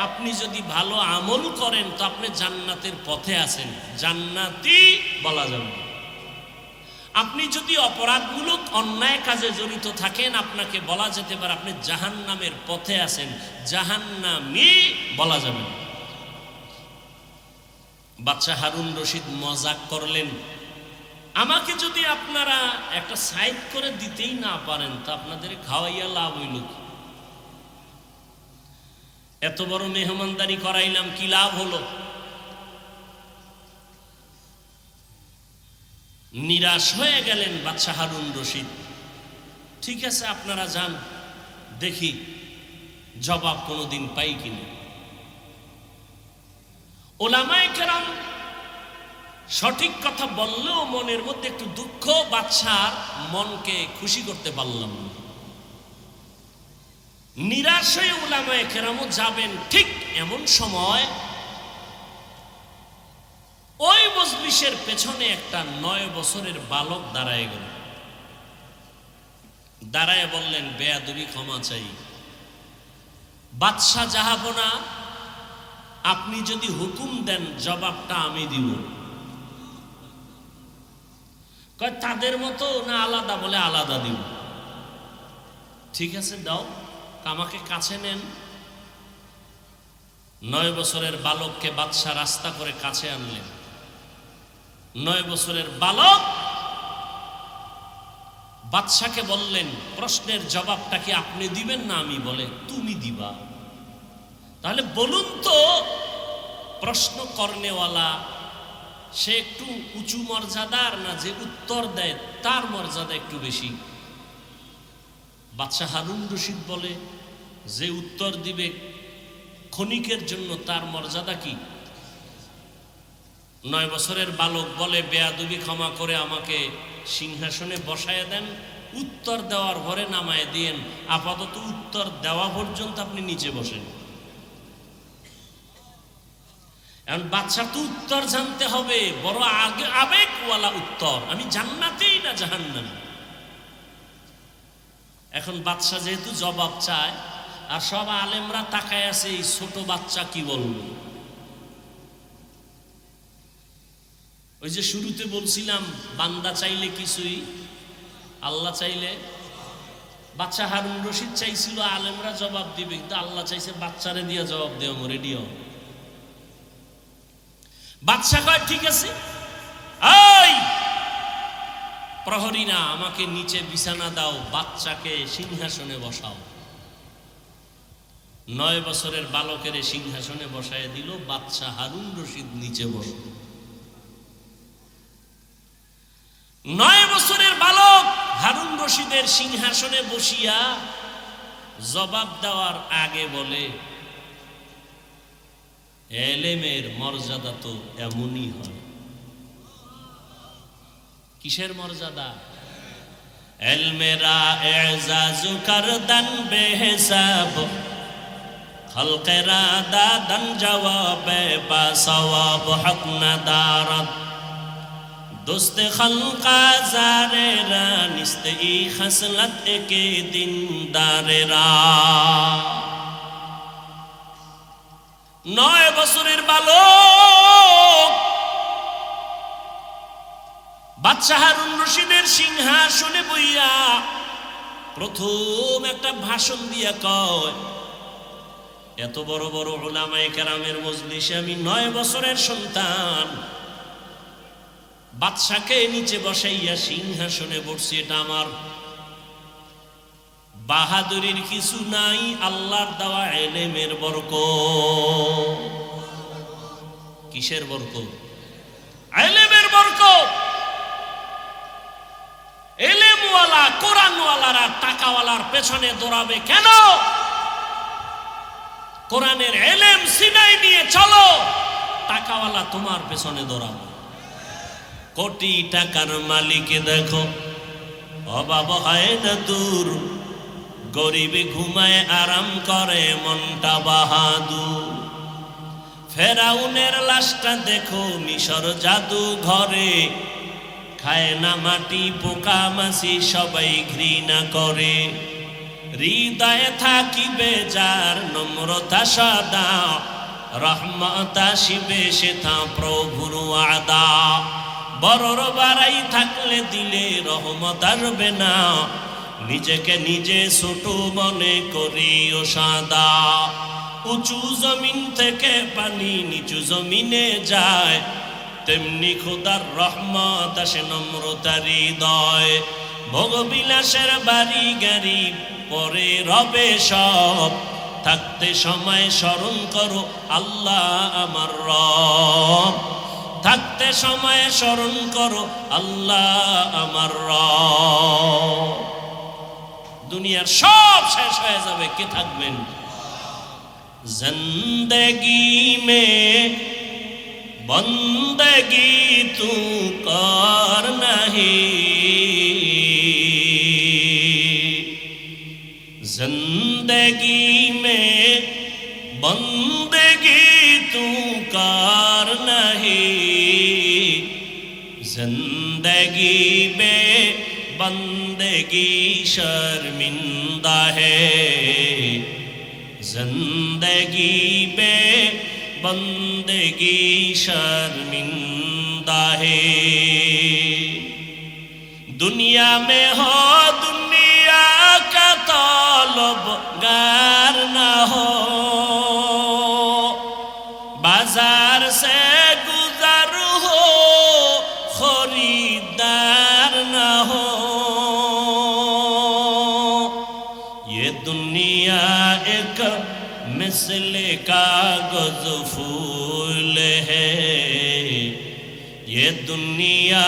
আপনি যদি ভালো আমল করেন তো আপনি জান্নাতের পথে আছেন, জান্নাতি বলা যাবে। আপনি যদি অপরাধমূলক অন্যায় কাজে জড়িত থাকেন আপনাকে বলা যেতে পারে আপনি জাহান্নামের পথে আছেন, জাহান্নামী বলা যাবে না। বাদশাহ হারুন রশিদ মজাক করলেন, আমাকে যদি আপনারা একটা সাইড করে দিতেই না পারেন তা আপনাদের খাওয়াইয়া লাভ হইল কি? এত বড় মেহমানদারি করাইলাম, কি লাভ হলো? নিরাশ হয়ে গেলেন বাদশাহ হারুন রশিদ। ঠিক আছে আপনারা যান, দেখি জবাব কোনোদিন পাই কিনা। ওলামায়ে কেরাম সঠিক কথা বললেও মনের মধ্যে একটু দুঃখ, বাদশার মনকে খুশি করতে পারলাম না। নিরাশ হয়ে উলামায়ে কেরামও যাবেন, ঠিক এমন সময় ওই মজলিসের পেছনে একটা 9 বছরের বালক দাঁড়ায় গেল। দাঁড়ায় বললেন, বেয়াদবি ক্ষমা চাই, বাদশাহ জাহাপনা আপনি যদি হুকুম দেন জবাবটা আমি দিব। কয় তাদের মতো না আলাদা? বলে আলাদা দিব। ঠিক আছে দাও, আমাকে কাছে নেন। 9 বছরের বালককে বাদশাহ রাস্তা করে কাছে আনলেন। 9 বছরের বালক বাদশাকে বললেন, প্রশ্নের জবাবটা কি আপনি দিবেন না আমি? বলে তুমি দিবা। তাহলে বলুন তো, প্রশ্ন করনেওয়ালা সে একটু উঁচু মর্যাদার না যে উত্তর দেয় তার মর্যাদা একটু বেশি? বাদশাহ হারুন রশিদ বলে, যে উত্তর দিবে ক্ষণিকের জন্য তার মর্যাদা কি? 9 বছরের বালক বলে, বেয়াদবি ক্ষমা করে আমাকে সিংহাসনে বসায় দেন, উত্তর দেওয়ার পরে নামায় দিয়েন, আপাতত উত্তর দেওয়া পর্যন্ত আপনি নিচে বসেন। এখন বাদশা তো উত্তর জানতে হবে, বড় আবেগওয়ালা উত্তর, আমি জান্নাতি না জাহান্নামী। এখন বাদশা যেহেতু জবাব চায়, আর সব আলেমরা তাকায় আছে এই ছোট বাচ্চা কি বলবে। ওই যে শুরুতে বলছিলাম, বান্দা চাইলে কিছুই, আল্লাহ চাইলে। বাদশা হারুন রশিদ চাইছিল আলেমরা জবাব দিবে, কিন্তু আল্লাহ চাইছে বাচ্চারে দিয়ে জবাব দেওয়া, রেডিও। বাদশা কয় ঠিক আছে, এই প্রহরীরা আমাকে নিচে বিছানা দাও, বাচ্চাকে সিংহাসনে বসাও। 9 বছরের বালকের সিংহাসনে বসায় দিল, বাদশা হারুন রশিদ নিচে বসল। 9 বছরের বালক হারুন রশিদের সিংহাসনে বসিয়া জবাব দেওয়ার আগে বলে, এলেমের মর্যাদা তো এমনই হয়। কিসের মর্যাদা? এলমেরা এজাজু করদান বেহিসাব, খলকেরা দাদান জওয়াবে বা সওয়াব হক নাদারত, দোস্ত খলকা জারেরা নিস্তে ই খসলত কে দিনদারেরা। 9 বছরের বালক বাদশাহ হারুন রশিদের সিংহাসনে বইয়া প্রথম একটা ভাষণ দিয়া কয়, এত বড় বড় উলামায়ে কেরামের মজলিসে আমি 9 বছরের সন্তান বাদশাকে নিচে বসাইয়া সিংহাসনে বসছি, এটা আমার বাহাদুরির কিছু নাই, আল্লাহর দেওয়া ইলমের বরকত। কিসের বরকত? ইলমের বরকত। ইলমওয়ালা কোরআনওয়ালারা টাকাওয়ালার পেছনে দৌড়াবে কেন? কোরআনের ইলম সিনাই নিয়ে চলো, টাকাওয়ালা তোমার পেছনে দৌড়াবে। কোটি টাকার মালিকে দেখো অভাব হয় না দূর, গরিবে ঘুমায় আরাম করে মনটা বাহাদুর। ফেরাউনের লাশটা দেখো মিশর জাদু ঘরে, খায় না মাটি পোকা মাছি সবাই ঘৃণা করে। হৃদয়ে থাকিবে যার নম্রতা সদা, রহমত আসিবে সেথা প্রভুর ওয়াদা। বড়র বাড়াই থাকলে দিলে রহমত আসবে না, নিজেকে নিজে ছোট মনে করিও সাদা। উঁচু জমিন থেকে পানি নিচু জমিনে যায়, তেমনি খোদার রহমত আসে নম্রতার হৃদয়। ভোগবিলাসের বাড়ি গাড়ি পরে রবে সব, থাকতে সময় স্মরণ করো আল্লাহ আমার রব। থাকতে সময় স্মরণ করো আল্লাহ আমার রব। দুনিয়ার সব শেষ হয়ে যাবে, কে থাকবেন? জিন্দেগি মে বন্দগি তু কর নাহি, जिंदगी में बंदगी तू कर नहीं, जिंदगी में बंदगी शर्मिंदा है, जिंदगी में बंदगी शर्मिंदा है। दुनिया में हो दुनिया का तलबगार ना हो, बाजार से गुजर हो खरीदार ना हो। ये दुनिया एक मिसल कागज फूल है, ये दुनिया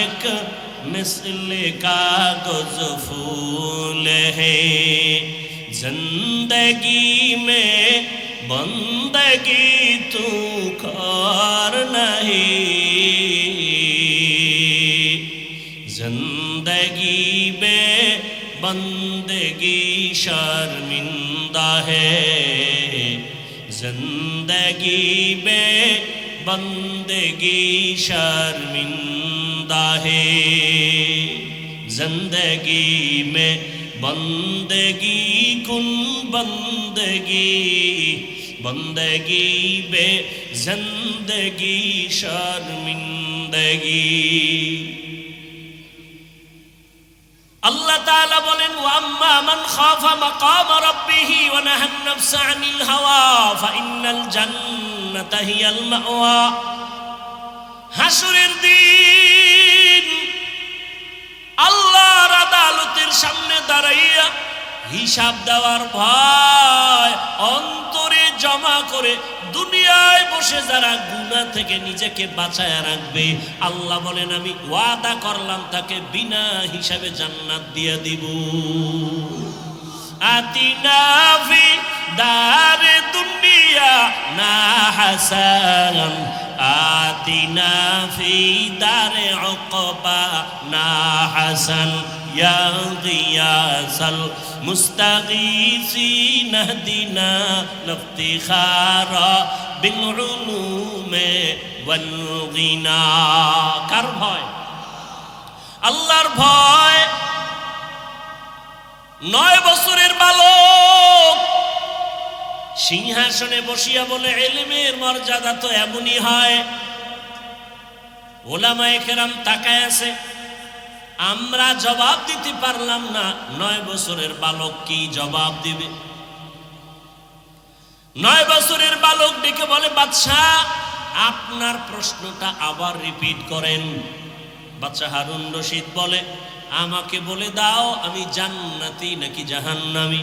एक मिसल कागज फूल है। जिंदगी में बंदगी तू कर नहीं, जिंदगी में बंदगी शर्मिंदा है, जिंदगी में बंदगी शर्मिंदा है। जिंदगी में बंदगी कुन बंदगी, बंदगी बे जिंदगी शर्मिंदगी। আল্লাহ তাআলা বলেন, ওয়াম্মা মান খাফা মাকাম রাব্বিহি ওয়া নাহান নাফসা আনিল হাওয়া ফাইন্নাল জান্নাতা হিয়াল মাওয়া। হাসরের দিন আল্লাহর আদালতের সামনে দাঁড়াইয়া হিসাব দেওয়ার ভয় অন্তরে জমা করে দুনিয়ায় বসে যারা গুনাহ থেকে নিজেকে বাঁচায় রাখবে, আল্লাহ বলেন আমি ওয়াদা করলাম তাকে বিনা হিসাবে জান্নাত দিয়ে দিব। আতিনা ফি দারে দুনিয়া না হাসান, আতিনা ফি দারে উকবা না হাসান। ইয়া গিয়াসাল মুস্তাগীসিন ইহদিনা লিফতিখারা বিল উলুমে ওয়াল গিনা। কার ভয়? আল্লাহর ভয়। 9 বছরের বালক সিংহাসনে বসিয়া বলে, ইলমের মর্যাদা তো এমনই হয়। ওলামায়ে কেরাম তাকায় আছে, আমরা জবাব দিতে পারলাম না, 9 বছরের বালক কি জবাব দিবে? 9 বছরের বালক ডেকে বলে, বাদশাহ আপনার প্রশ্নটা আবার রিপিট করেন। বাদশাহ হারুন রশিদ বলে, আমাকে বলে দাও আমি জান্নাতি নাকি জাহান্নামী?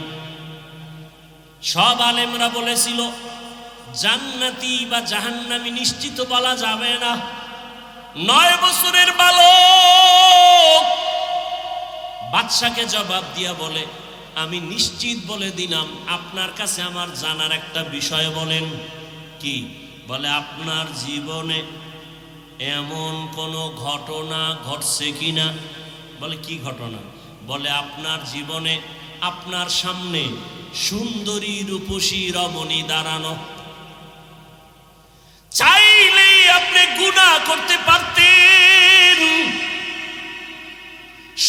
সব আলেমরা বলেছিল জান্নাতি বা জাহান্নামী নিশ্চিত বলা যাবে না। 9 বছরের বালক বাদশাকে জবাব দিয়া বলে, আমি নিশ্চিত বলে দিলাম, আপনার কাছে আমার জানার একটা বিষয় বলেন। কি? বলে, আপনার জীবনে এমন কোনো ঘটনা ঘটছে কিনা? বলে, কি ঘটনা? বলে, আপনার জীবনে আপনার সামনে সুন্দরী রূপসী রমণী দাঁড়ানো, চাইলেই আপনি গুনাহ করতে পারতেন।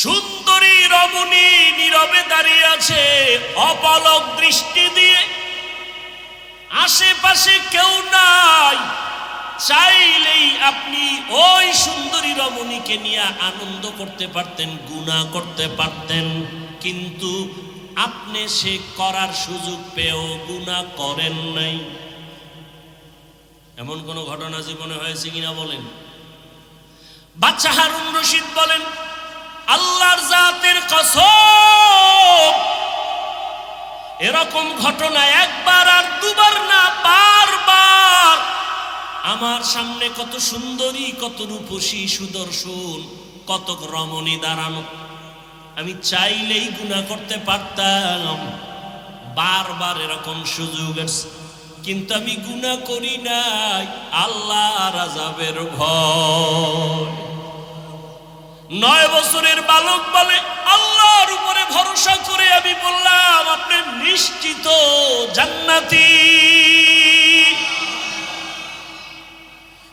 সুন্দরী রমণী নীরবে দাঁড়িয়ে আছে অপলক দৃষ্টি দিয়ে, আশেপাশে কেউ নাই, চাইলেই আপনি ওই সুন্দরী রমণীকে নিয়ে আনন্দ করতে পারতেন, গুনাহ করতে পারতেন, কিন্তু আপনি সে করার সুযোগ পেয়েও গুনাহ করেন নাই। এমন কোন ঘটনা জীবনে হয়েছে কিনা বলেন? বাদশাহ হারুন রশিদ বলেন, আল্লাহর জাতের কসম, এরকম ঘটনা একবার আর দুবার না, বারবার আমার সামনে কত সুন্দরী, কত রূপসী, সুদর্শন, কত রমণী দাঁড়ানো, আমি চাইলেই গুনাহ করতে পারতাম। বারবার এরকম সুযোগ আছে, কিন্তু আমি গুনাহ করি নাই, আল্লাহর আযাবের ভয়। 9 বছরের বালক বলে, আল্লাহর উপরে ভরসা করে আমি বললাম, আপনি নিশ্চিত জান্নাতি।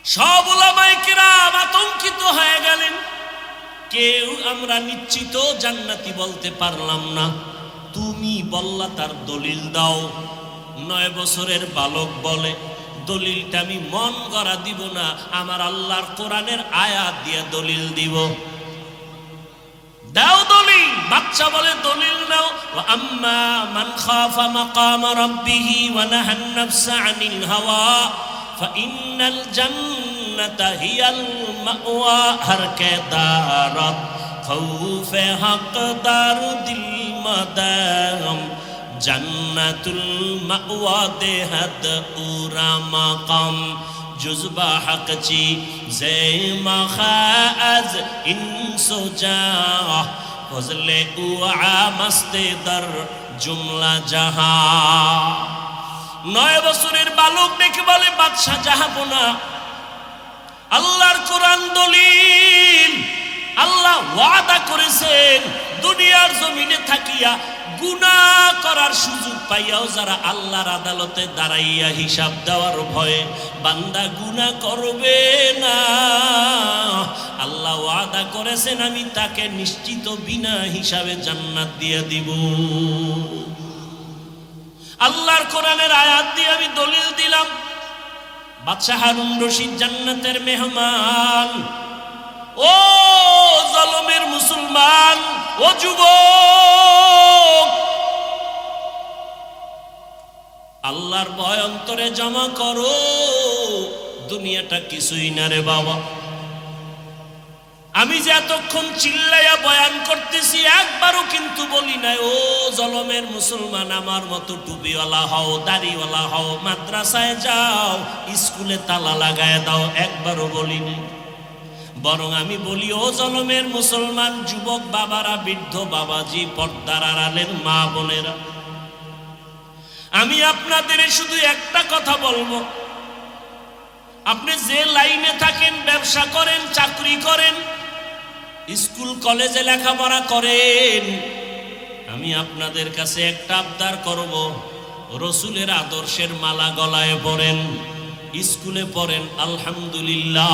সব উলামায়ে কিরাম আতঙ্কিত হয়ে গেলেন, কেউ আমরা নিশ্চিত জান্নাতি বলতে পারলাম না। তুমি বললা, তার দলিল দাও। 9 বছরের বালক বলে, দলিলটা আমি মন গড়া দিব না, আমার আল্লাহর কোরআনের আয়াত দিয়ে দলিল দিব। দাও দলিল। বাচ্চা বলে, দলিল নাও। ওয়া আম্মা মান খাফা মাকাম রাব্বিহি ওয়া নাহান নাফসা আনিল হাওয়া ফাইন্নাল জান্নাতা হিয়াল মাওয়া। হর কে দারত খৌফে হকদার দিল মাদাম জান্নাতুল মাওয়া দেহাত উরা মাকাম জুজবা হকচি জে মাখাজ ইনসুজা ফজলে উআ মস্তে দর জুমলা জাহা। 9 বছরের বালক দেখে বলে, বাদশা যাহাবো না, আল্লাহর কোরআন দলিল। আল্লাহ ওয়াদা করেছেন, দুনিয়ার জমিনে থাকিয়া গুনাহ করার সুযোগ পাইয়াও যারা আল্লাহর আদালতে দাঁড়াইয়া হিসাব দেওয়ার ভয়ে বান্দা গুনাহ করবে না, আল্লাহ ওয়াদা করেছেন আমি তাকে নিশ্চিত বিনা হিসাবে জান্নাত দিয়ে দিব। আল্লাহর কোরআনের আয়াত দিয়ে আমি দলিল দিলাম। বাদশা হারুন রশিদ জান্নাতের মেহমান। ও জলমের মুসলমান, ও যুবক, আল্লাহর ভয় অন্তরে জমা করো, দুনিয়াটা কিছুই না রে বাবা। আমি যে এতক্ষণ চিল্লাইয়া বয়ান করতেছি, একবারও কিন্তু বলি নাই ও জলমের মুসলমান, আমার মতো টুপিওয়ালা হও, দাড়িওয়ালা হও, মাদ্রাসায় যাও, স্কুলে তালা লাগায় দাও, একবারও বলি নাই। বরং আমি বলি, ও জলমের মুসলমান যুবক বাবারা, বৃদ্ধ বাবাজি, পর্দার আড়ালের মা বোনেরা, আমি আপনাদের শুধু একটা কথা বলবো, আপনি যে লাইনে থাকেন, ব্যবসা করেন, চাকরি করেন, স্কুল কলেজে লেখাপড়া করেন, আমি আপনাদের কাছে একটা আবদার করব, রসুলের আদর্শের মালা গলায় পরেন, স্কুলে পড়েন আলহামদুলিল্লাহ,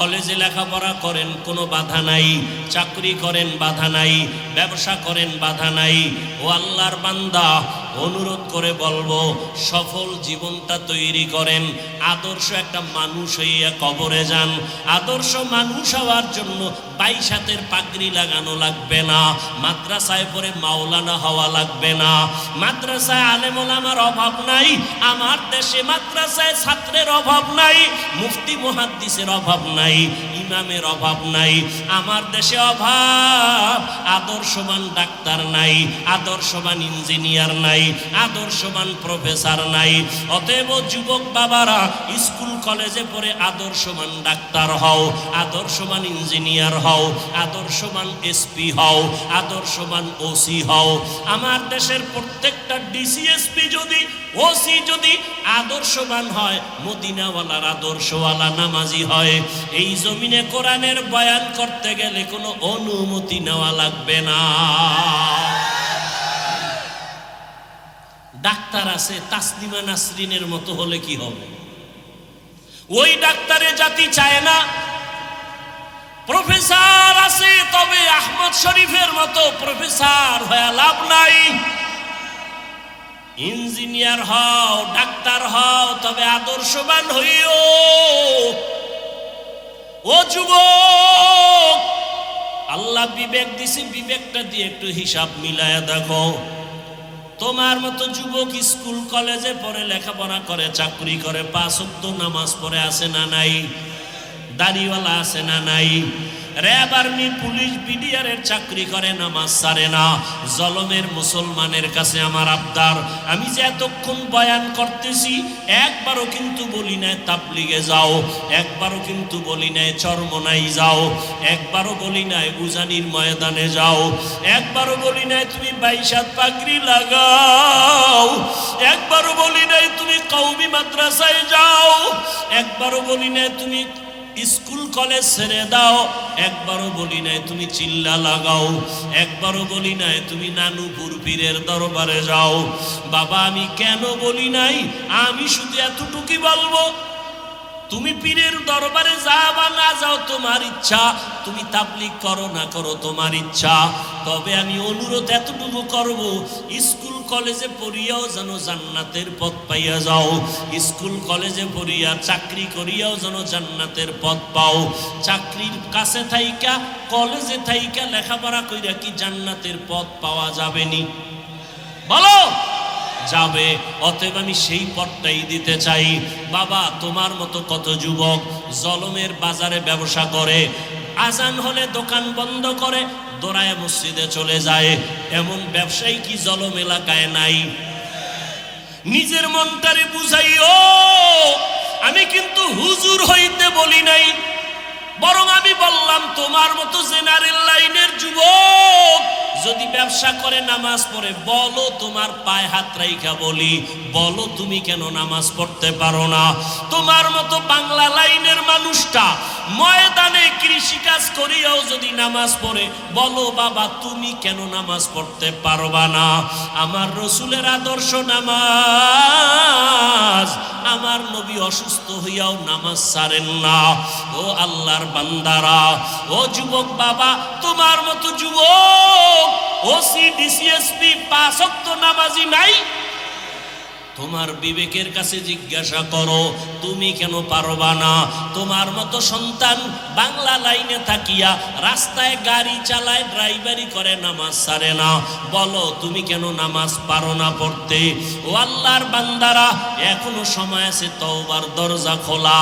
কলেজে লেখাপড়া করেন কোনো বাধা নাই, চাকরি করেন বাধা নাই, ব্যবসা করেন বাধা নাই। ও আল্লাহর বান্দা, অনুরোধ করে বলবো সফল জীবনটা তৈরি করেন। আদর্শ একটা মানুষ হইয়া কবরে যান। আদর্শ মানুষ হওয়ার জন্য 22 হাতের পাগড়ি লাগানো লাগবে না, মাদ্রাসায় পড়ে মাওলানা হওয়া লাগবে না, মাদ্রাসায় আলেম ওলামার অভাব নাই। আমার দেশে মাদ্রাসায় ছাত্রের অভাব নাই, মুফতি মুহাদ্দিসের অভাব নাই, ইমামের অভাব নাই। আমার দেশে অভাব আদর্শবান ডাক্তার নাই, আদর্শবান ইঞ্জিনিয়ার নাই, আদর্শবান প্রফেসর নাই। অতএব যুবক বাবারা, স্কুল কলেজে পড়ে আদর্শবান ডাক্তার হও, আদর্শবান ইঞ্জিনিয়ার হও, আদর্শবান এসপি হও, আদর্শবান ওসি হও। আমার দেশের প্রত্যেকটা ডিসিএসপি যদি, ওসি যদি আদর্শবান হয়, মদিনাওয়ালার আদর্শওয়ালা নামাজি হয়, এই জমিনে কোরআনের বয়ান করতে গেলে কোনো অনুমতি নেওয়া লাগবে না। ডাক্তার আছে তাসলিমা নাসরিনের মতো হলে কি হবে? ওই ডাক্তারে জাতি চায় না। প্রফেসর আছে, তবে আহমদ শরীফের মতো প্রফেসর হয়ে লাভ নাই। ইঞ্জিনিয়ার হও, ডাক্তার হও, তবে আদর্শবান হইও। ও যুবক, আল্লাহ বিবেক দিছে, বিবেকটা দিয়ে একটু হিসাব মিলায়া দেখো। তোমার মতো যুবক স্কুল কলেজে পড়ে, লেখাপড়া করে, চাকরি করে, 5 ওয়াক্ত নামাজ পড়ে আছে না নাই? দাড়িওয়ালা আছে না নাই? র্যাব, আর্মি, পুলিশ, বিডিআরের চাকরি করে, নামাজ ছাড়ে না। জলমের মুসলমানের কাছে আমার আবদার, আমি যে এতক্ষণ বয়ান করতেছি, একবারও কিন্তু বলি নাই তাবলিগে যাও, একবারও কিন্তু বলি নাই চরমনাই যাও, একবারও বলি নাই উজানির ময়দানে যাও, একবারও বলি নাই তুমি 22 হাত পাগড়ি লাগাও, একবারও বলি নাই তুমি কওমি মাদ্রাসায় যাও, একবারও বলি নাই তুমি স্কুল কলেজ ছেড়ে দাও, একবারও বলি নাই তুমি চিল্লা লাগাও, একবারও বলি নাই তুমি নানুপুর পীরের দরবারে যাও। বাবা, আমি কেন বলি নাই? আমি শুধু এতটুকুই বলবো, তুমি পীরের দরবারে যাও বা না যাও তোমার ইচ্ছা, তুমি তাবলীগ করো না করো তোমার ইচ্ছা। তবে আমি অনুরোধ এতটুকু করব, স্কুল কলেজে পড়িয়াও যেন জান্নাতের পথ পাইয়া যাও, স্কুল কলেজে পড়িয়া চাকরি করিয়াও যেন জান্নাতের পথ পাও। চাকরির কাছে থাইকা, কলেজে থাইকা লেখাপড়া কইরা কি জান্নাতের পথ পাওয়া যাবে নি? বলো, যাবে। অতএব আমি সেই পথটাই দিতে চাই। বাবা, তোমার মতো কত যুবক জলমের বাজারে ব্যবসা করে, আজান হলে দোকান বন্ধ করে দৌড়ায় মসজিদে চলে যায়। এমন ব্যবসায়ী কি জলম এলাকায় নাই? নিজের মনটারে বুঝাইও। আমি কিন্তু হুজুর হইতে বলি নাই, বরং আমি বললাম তোমার মতো জেনারেল লাইনের যুবক যদি ব্যবসা করে, নামাজ পড়ে, বলো তোমার পায়ে হাত রাইখা বলি, বলো তুমি কেন নামাজ পড়তে পারো না? তোমার মতো বাংলা লাইনের মানুষটা ময়দানে কৃষিকাজ করিয়াও যদি নামাজ পড়ে, বলো বাবা তুমি কেন নামাজ পড়তে পারবা না? আমার রসুলের আদর্শ নামাজ, আমার নবী অসুস্থ হইয়াও নামাজ ছাড়েন না। ও আল্লাহর বান্দারা, ও যুবক বাবা, তোমার মতো যুবক ওসি, ডিসিএসপি, 5 ওয়াক্ত নামাজি নাই? তোমার বিবেকের কাছে জিজ্ঞাসা করো, তুমি কেন পারবা না? তোমার মতো সন্তান বাংলা লাইনে থাকিয়া রাস্তায় গাড়ি চালায়, ড্রাইভারি করে, নামাজ ছাড়ে না, বলো তুমি কেন নামাজ পারো না পড়তে? ও আল্লাহর বান্দারা, এখনো সময় আছে, তওবার দরজা খোলা।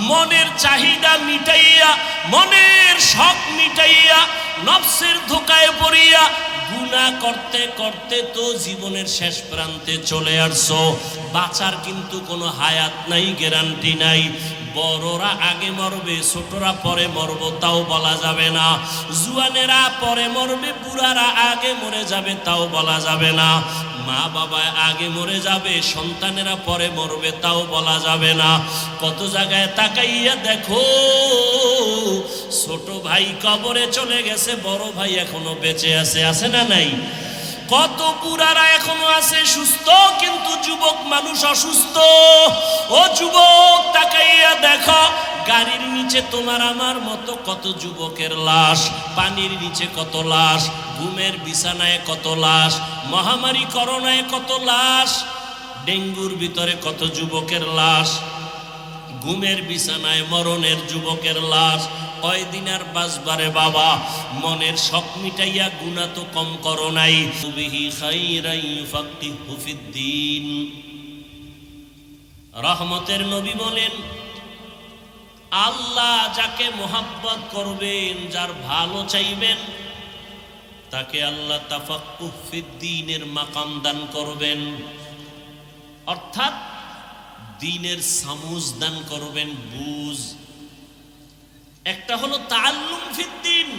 মনের চাহিদা মিটাইয়া, মনের শখ মিটাইয়া, নফসের ধোকায় পড়িয়া গুনাহ করতে করতে তো জীবনের শেষ প্রান্তে চলে আসছো। বাঁচার কিন্তু কোনো হায়াত নাই, গ্যারান্টি নাই। বড়রা আগে মরবে, ছোটরা পরে মরবো তাও বলা যাবে না। জুয়ানেরা পরে মরবে, বুড়ারা আগে মরে যাবে তাও বলা যাবে না। মা বাবা আগে মরে যাবে, সন্তানেরা পরে মরবে তাও বলা যাবে না। কত জায়গায় তাকাইয়া দেখো, ছোট ভাই কবরে চলে গেছে, বড় ভাই এখনো বেঁচে আছে, আছে না নাই? কত বুড়ারা এখনো আছে সুস্থ, কিন্তু যুবক মানুষ অসুস্থ। ও যুবক, তাকাইয়া দেখো, গাড়ির নিচে তোমার আমার মতো কত যুবকের লাশ, পানির নিচে কত লাশ, ঘুমের বিছানায় কত লাশ, মহামারী করোনায় কত লাশ, ডেঙ্গুর ভিতরে কত যুবকের লাশ, ঘুমের বিছানায় মরণের যুবকের লাশ। কয়দিন আর বাঁচবারে বাবা, মনের শখ মিটাইয়া গুনাহ তো কম করো নাই। বিহি খাইরাই ফাক্কিহু ফিদ্দীন। রহমতের নবী বলেন, আল্লাহ যাকে মোহাব্বত করবেন, যার ভালো চাইবেন, তাকে আল্লাহ তাফাক্কুহ ফিদ্দীনের মাকাম দান করবেন, অর্থাৎ দ্বীনের সামুজ দান করবেন, বুঝ। একটা হলো তাআল্লুম ফিদ্দীন,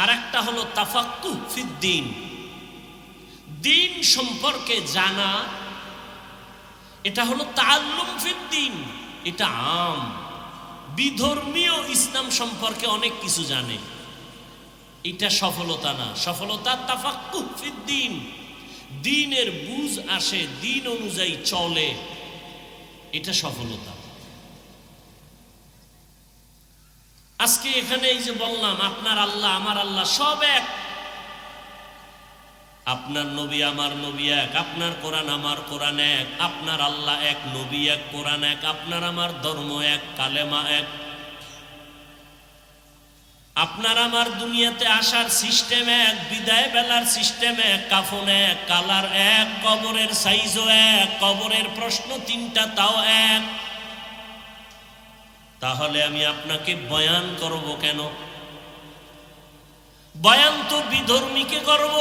আর একটা হলো তাফাক্কুহ ফিদ্দীন। দ্বীন সম্পর্কে জানা, এটা হলো তাআল্লুম ফিদ্দীন। এটা আম বিধর্মীয় ইসলাম সম্পর্কে অনেক কিছু জানে, এটা সফলতা না। সফলতা তাফাক্কুহ ফিদ্দীন, দ্বীনের বুঝ আসে, দ্বীন অনুযায়ী চলে, এটা সফলতা। আজকে এখানে এই যে বললাম, আপনার আল্লাহ আমার আল্লাহ সব এক, আপনার নবী আমার নবী এক, আপনার কোরআন আমার কোরআন এক, আপনার আল্লাহ এক, নবী এক, কোরআন এক, আপনার আমার ধর্ম এক, কালেমা এক। আপনার আমার দুনিয়াতে আসার সিস্টেম এক, বিদায় বেলার সিস্টেম এক, কাফন এক, কালার এক, কবরের সাইজও এক, কবরের প্রশ্ন তিনটা তাও এক। তাহলে আমি আপনাকে বয়ান করব কেন? বয়ান তো বিধর্মীকে করব।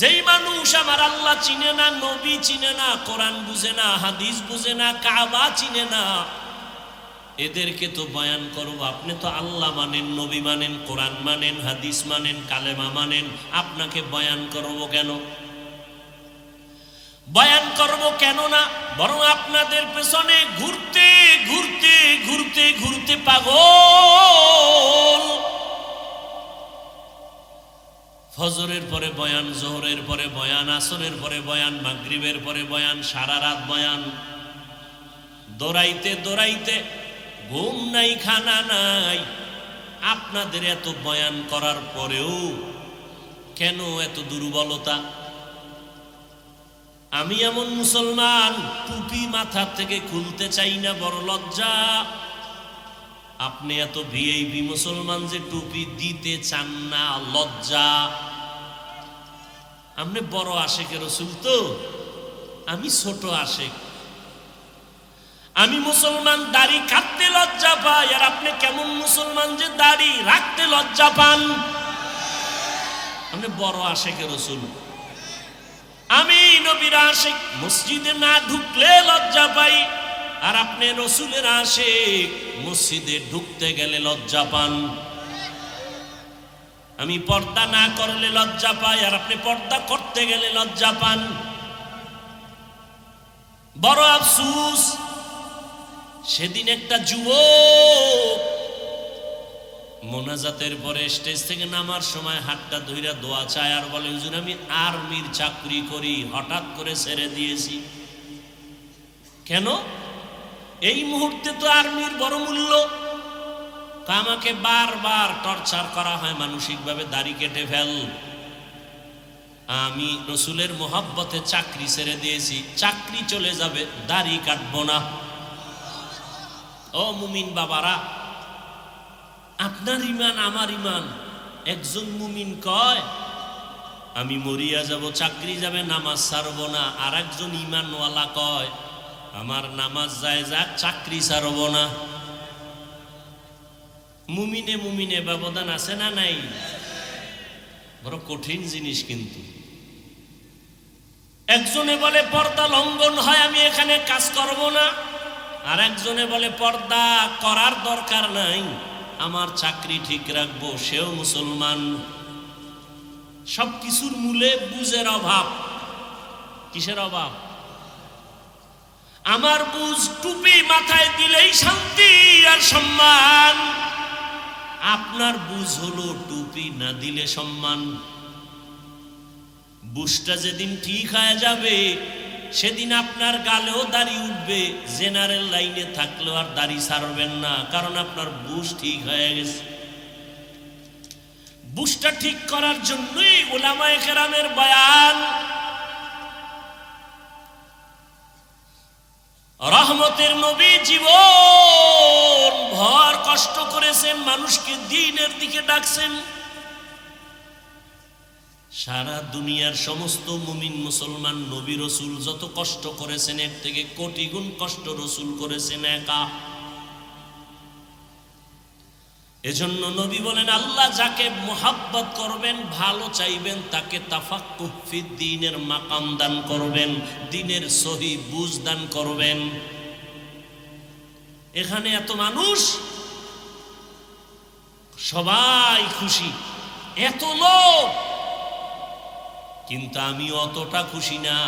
যেই মানুষ আমার আল্লাহ চিনে না, নবী চিনে না, কোরআন বুঝে না, হাদিস বুঝে না, কাবা চিনে না, এদেরকে তো বয়ান করব। আপনি তো আল্লাহ মানেন, নবী মানেন, কোরআন মানেন, হাদিস মানেন, কালেমা মানেন, আপনাকে বয়ান করব কেন? বয়ান করব কেন না, বরং আপনাদের পেছনে ঘুরতে ঘুরতে ঘুরতে ঘুরতে পাগল। ফজরের পরে বয়ান, জোহরের পরে বয়ান, আসরের পরে বয়ান, মাগরিবের পরে বয়ান, সারা রাত বয়ান, দৌড়াইতে দৌড়াইতে ঘুম নাই, খানা নাই। আপনাদের এত বয়ান করার পরেও কেন এত দুর্বলতা? আমি এমন মুসলমান, টুপি মাথা থেকে খুলতে চাই না, বড় লজ্জা। আপনি এত ভিআইপি মুসলমান যে টুপি দিতে চান না, লজ্জা। আপনি বড় আশেক রাসূল তো, আমি ছোট আশেক। আমি মুসলমান, দাড়ি কাটতে লজ্জা পাই, আর আপনি কেমন মুসলমান যে দাড়ি রাখতে লজ্জা পান? আপনি বড় আশেক রাসূল, আমি নবীর আশিক, মসজিদে না ঢুকলে লজ্জা পাই, আর আপনি রসুলের আশিক, মসজিদে ঢুকতে গেলে লজ্জা পান। আমি পর্দা না করলে লজ্জা পাই, আর আপনি পর্দা করতে গেলে লজ্জা পান। বড় আফসোস, সেদিন একটা যুবক মোনাজাতের পরে স্টেজ থেকে নামার সময় হাতটা ধইরা দোয়া চায়, আর বলে, হুজুর আমি আর্মির চাকরি করি, হঠাৎ করে ছেড়ে দিয়েছি। কেন? এই মুহূর্তে তো আর্মির বড় মূল্য। আমাকে বারবার টর্চার করা হয় মানসিকভাবে, দাড়ি কেটে ফেল। আমি রসুলের মোহাব্বতে চাকরি ছেড়ে দিয়েছি, চাকরি চলে যাবে, দাড়ি কাটবো না। ও মুমিন বাবারা, আপনার ইমান আমার ইমান। একজন মুমিন কয় আমি মরিয়া যাব, চাকরি যাবে, নামাজ ছাড়বো না। আর একজন ইমানওয়ালা কয় আমার নামাজ যায় যাক, চাকরি ছাড়বো না। মুমিনে মুমিনে ব্যবধান আছে না নাই? বড় কঠিন জিনিস। কিন্তু একজনে বলে পর্দা লঙ্ঘন হয়, আমি এখানে কাজ করব না। আর একজনে বলে পর্দা করার দরকার নাই, আমার চাকরি ঠিক রাখবো, সেও মুসলমান। সবকিছুর মূলে বুঝের অভাব। কিসের অভাব? আমার বুঝ টুপি মাথায় দিলেই শান্তি আর সম্মান, আপনার বুঝ হলো টুপি না দিলে সম্মান। বুঝটা যেদিন ঠিক হয়ে যাবে, সেদিন আপনার গালেও দাড়ি উঠবে, জেনারেল লাইনে থাকলেও আর দাড়ি ছাড়বেন না, কারণ আপনার বুশ ঠিক হয়ে গেছে। বুশটা ঠিক করার জন্যই উলামায়ে কেরামের বয়ান। রহমতের নবী জীবন ভর কষ্ট করেছেন, মানুষকে দ্বীনের দিকে ডাকছেন। সারা দুনিয়ার সমস্ত মুমিন মুসলমান নবী রসুল যত কষ্ট করেছেন এর থেকে কোটি গুণ কষ্ট রসুল করেছেন একা। এজন্য নবী বলেন, আল্লাহ যাকে মুহাব্বত করবেন, ভালো চাইবেন, তাকে তাফাক্কুহ ফিদ্দীনের মাকাম দান করবেন, দ্বীনের সহি বুঝ দান করবেন। এখানে এত মানুষ, সবাই খুশি, এত লোক, কিন্তু আমি অতটা খুশি না।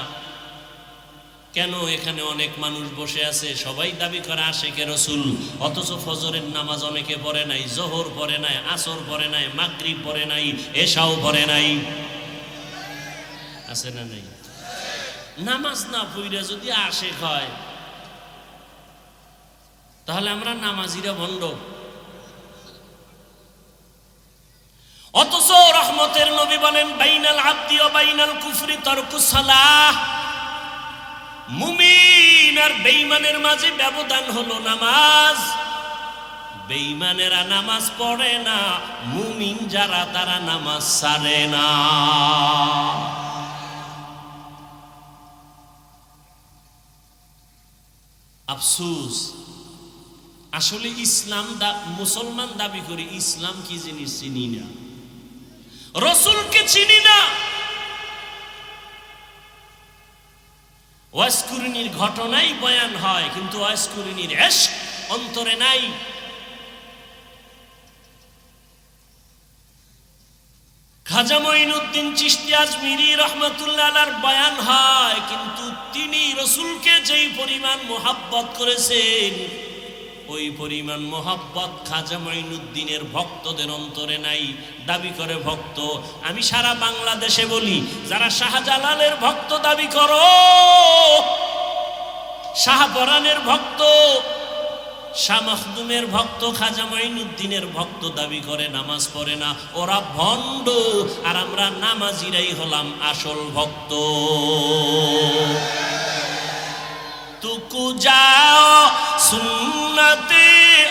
কেন? এখানে অনেক মানুষ বসে আছে, সবাই দাবি করে আশেকে রসুল, অথচ ফজরের নামাজ অনেকে পড়ে নাই, জোহর পড়ে নাই, আসর পড়ে নাই, মাগরিব পড়ে নাই, এশাও পড়ে নাই। আছে না নাই? নামাজ না পড়ে যদি আশেক হয়, তাহলে আমরা নামাজিরা ভণ্ড। অথচ রহমতের নবী বলেন, বাইনাল আবদি ওয়া বাইনাল কুফরি তারকুস সালাহ। মুমিন আর বেঈমানের মাঝে ব্যবধান হলো নামাজ। বেঈমানেরা নামাজ পড়ে না, মুমিন যারা তারা নামাজ ছাড়ে না। আফসোস, আসলে ইসলাম মুসলমান দাবি করি, ইসলাম কি জিনিস চিনি না, রসুলকে চিনি না। ওয়াজকুরনির ঘটনাই বয়ান হয়, কিন্তু ওয়াজকুরনির ইশক অন্তরে নাই। খাজা মঈনুদ্দিন চিশতি আজমিরি রহমাতুল্লাহ আলাইহির বয়ান হয়, কিন্তু তিনি রসুলকে যেই পরিমাণ মুহাব্বত করেছেন, ওই পরিমাণ মোহাব্বত খাজা মঈনুদ্দিনের ভক্তদের অন্তরে নাই। দাবি করে ভক্ত। আমি সারা বাংলাদেশে বলি, যারা শাহজালালের ভক্ত দাবি করো, শাহপরানের ভক্ত, শাহ মখদুমের ভক্ত, খাজা মঈনুদ্দিনের ভক্ত দাবি করে, নামাজ পড়ে না, ওরা ভণ্ড। আর আমরা নামাজিরাই হলাম আসল ভক্ত। तुकु जाओ सुन्नते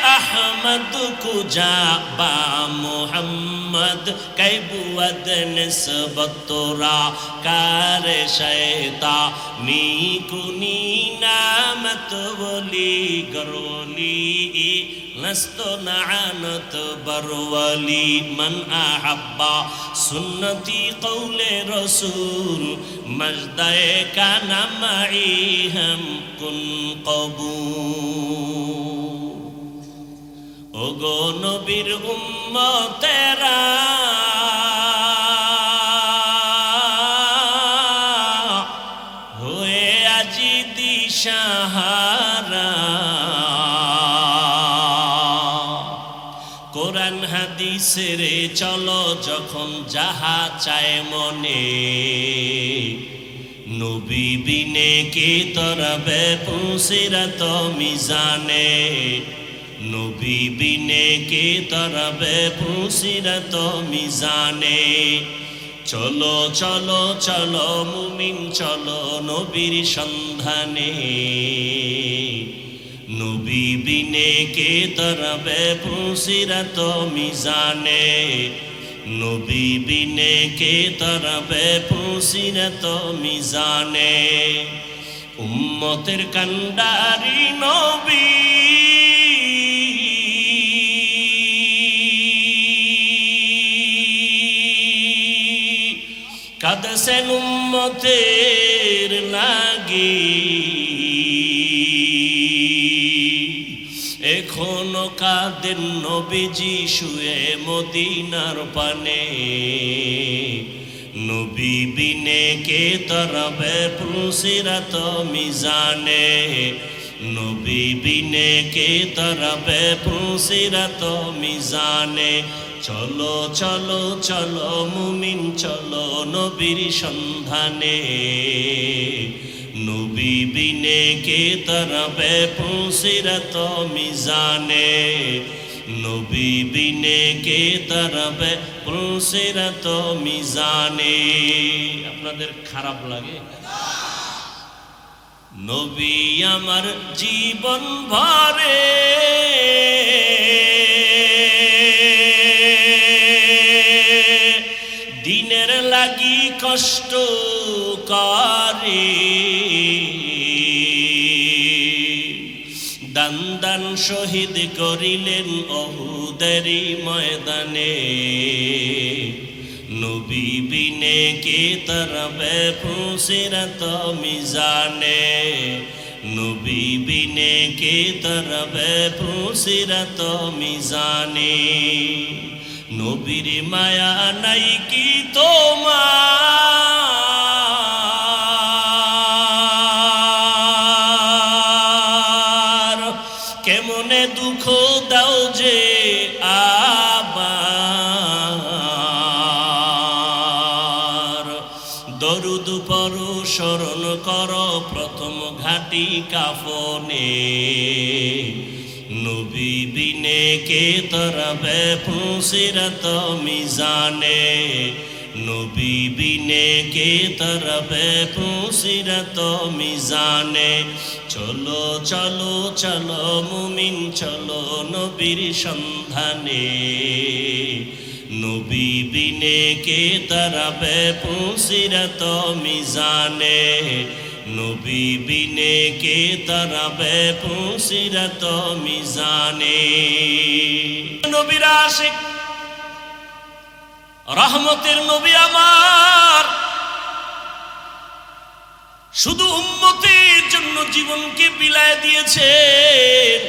अहमद कुजा बा मुहम्मद कैबुवद निस्बतोरा कार शैता मी कुनी नामत बोली गरोली लस्तो नानत बरवली मन अहब्बा सुन्नती कौले रसूल मजदाए का नमाई हम कुन कबूल। ओगो नबीर उम्मतेरा हुए আজি দিশাহারা। কোরআন হাদিসের চলো যখন যাহা চায় মনে, নবী বিনে কে তরবে পুসিরত মিজানে, নবী বিনে কে তরবে পুসিরত মিজানে। চলো চলো চলো মুমিন চলো নবীর সন্ধানে, নবী বিনে কে তরবে পুসিরত মিজানে, নবী বিনে কে তরবে পুসিরত মিজানে। উম্মতের কান্ডারি নবী কাঁদছেন উম্মতের লাগি, এখনো কাঁদেন নবীজি শুয়ে মদিনার পানে, নবী বিনে কে তরবে পুসিরত মিজানে, নবী বিনে কে তরবে পুসিরত মিজানে। চলো চলো চলো মুমিন চলো নবীর সন্ধানে, নবী বিনে কে তরবে পুসিরত মিজানে নবী বিনে কে তরবে পুসিরত মিজানে আপনাদের খারাপ লাগে নবী আমার জীবন ভরে দিনের লাগি কষ্ট করে দান দান শহীদ করিলেন অহুদেরই ময়দানে নবী বিনে কে তরবে পুসিরত মিজানে নবী বিনে কে তরবে পুসিরত মিজানে নবীর মায়া নাই কি তোমার কেমনে দুঃখ দাও যে আবার দরুদ পড়ো স্মরণ করো প্রথম ঘাটি কাফনে নবী বিনে কে তরবে পুসিরত মিজানে নবী বিনে কে তরবে পুসিরত মিজানে চলো চলো চলো মুমিন চলো নবীর সন্ধানে নবী বিনে কে তরবে পুসিরত মিজানে নবী বিনে কে তরবে পুসিরত মিজানে নবীর আশিক রহমতের নবী আমার শুধু উম্মতের জন্য জীবনকে বিলায় দিয়েছেন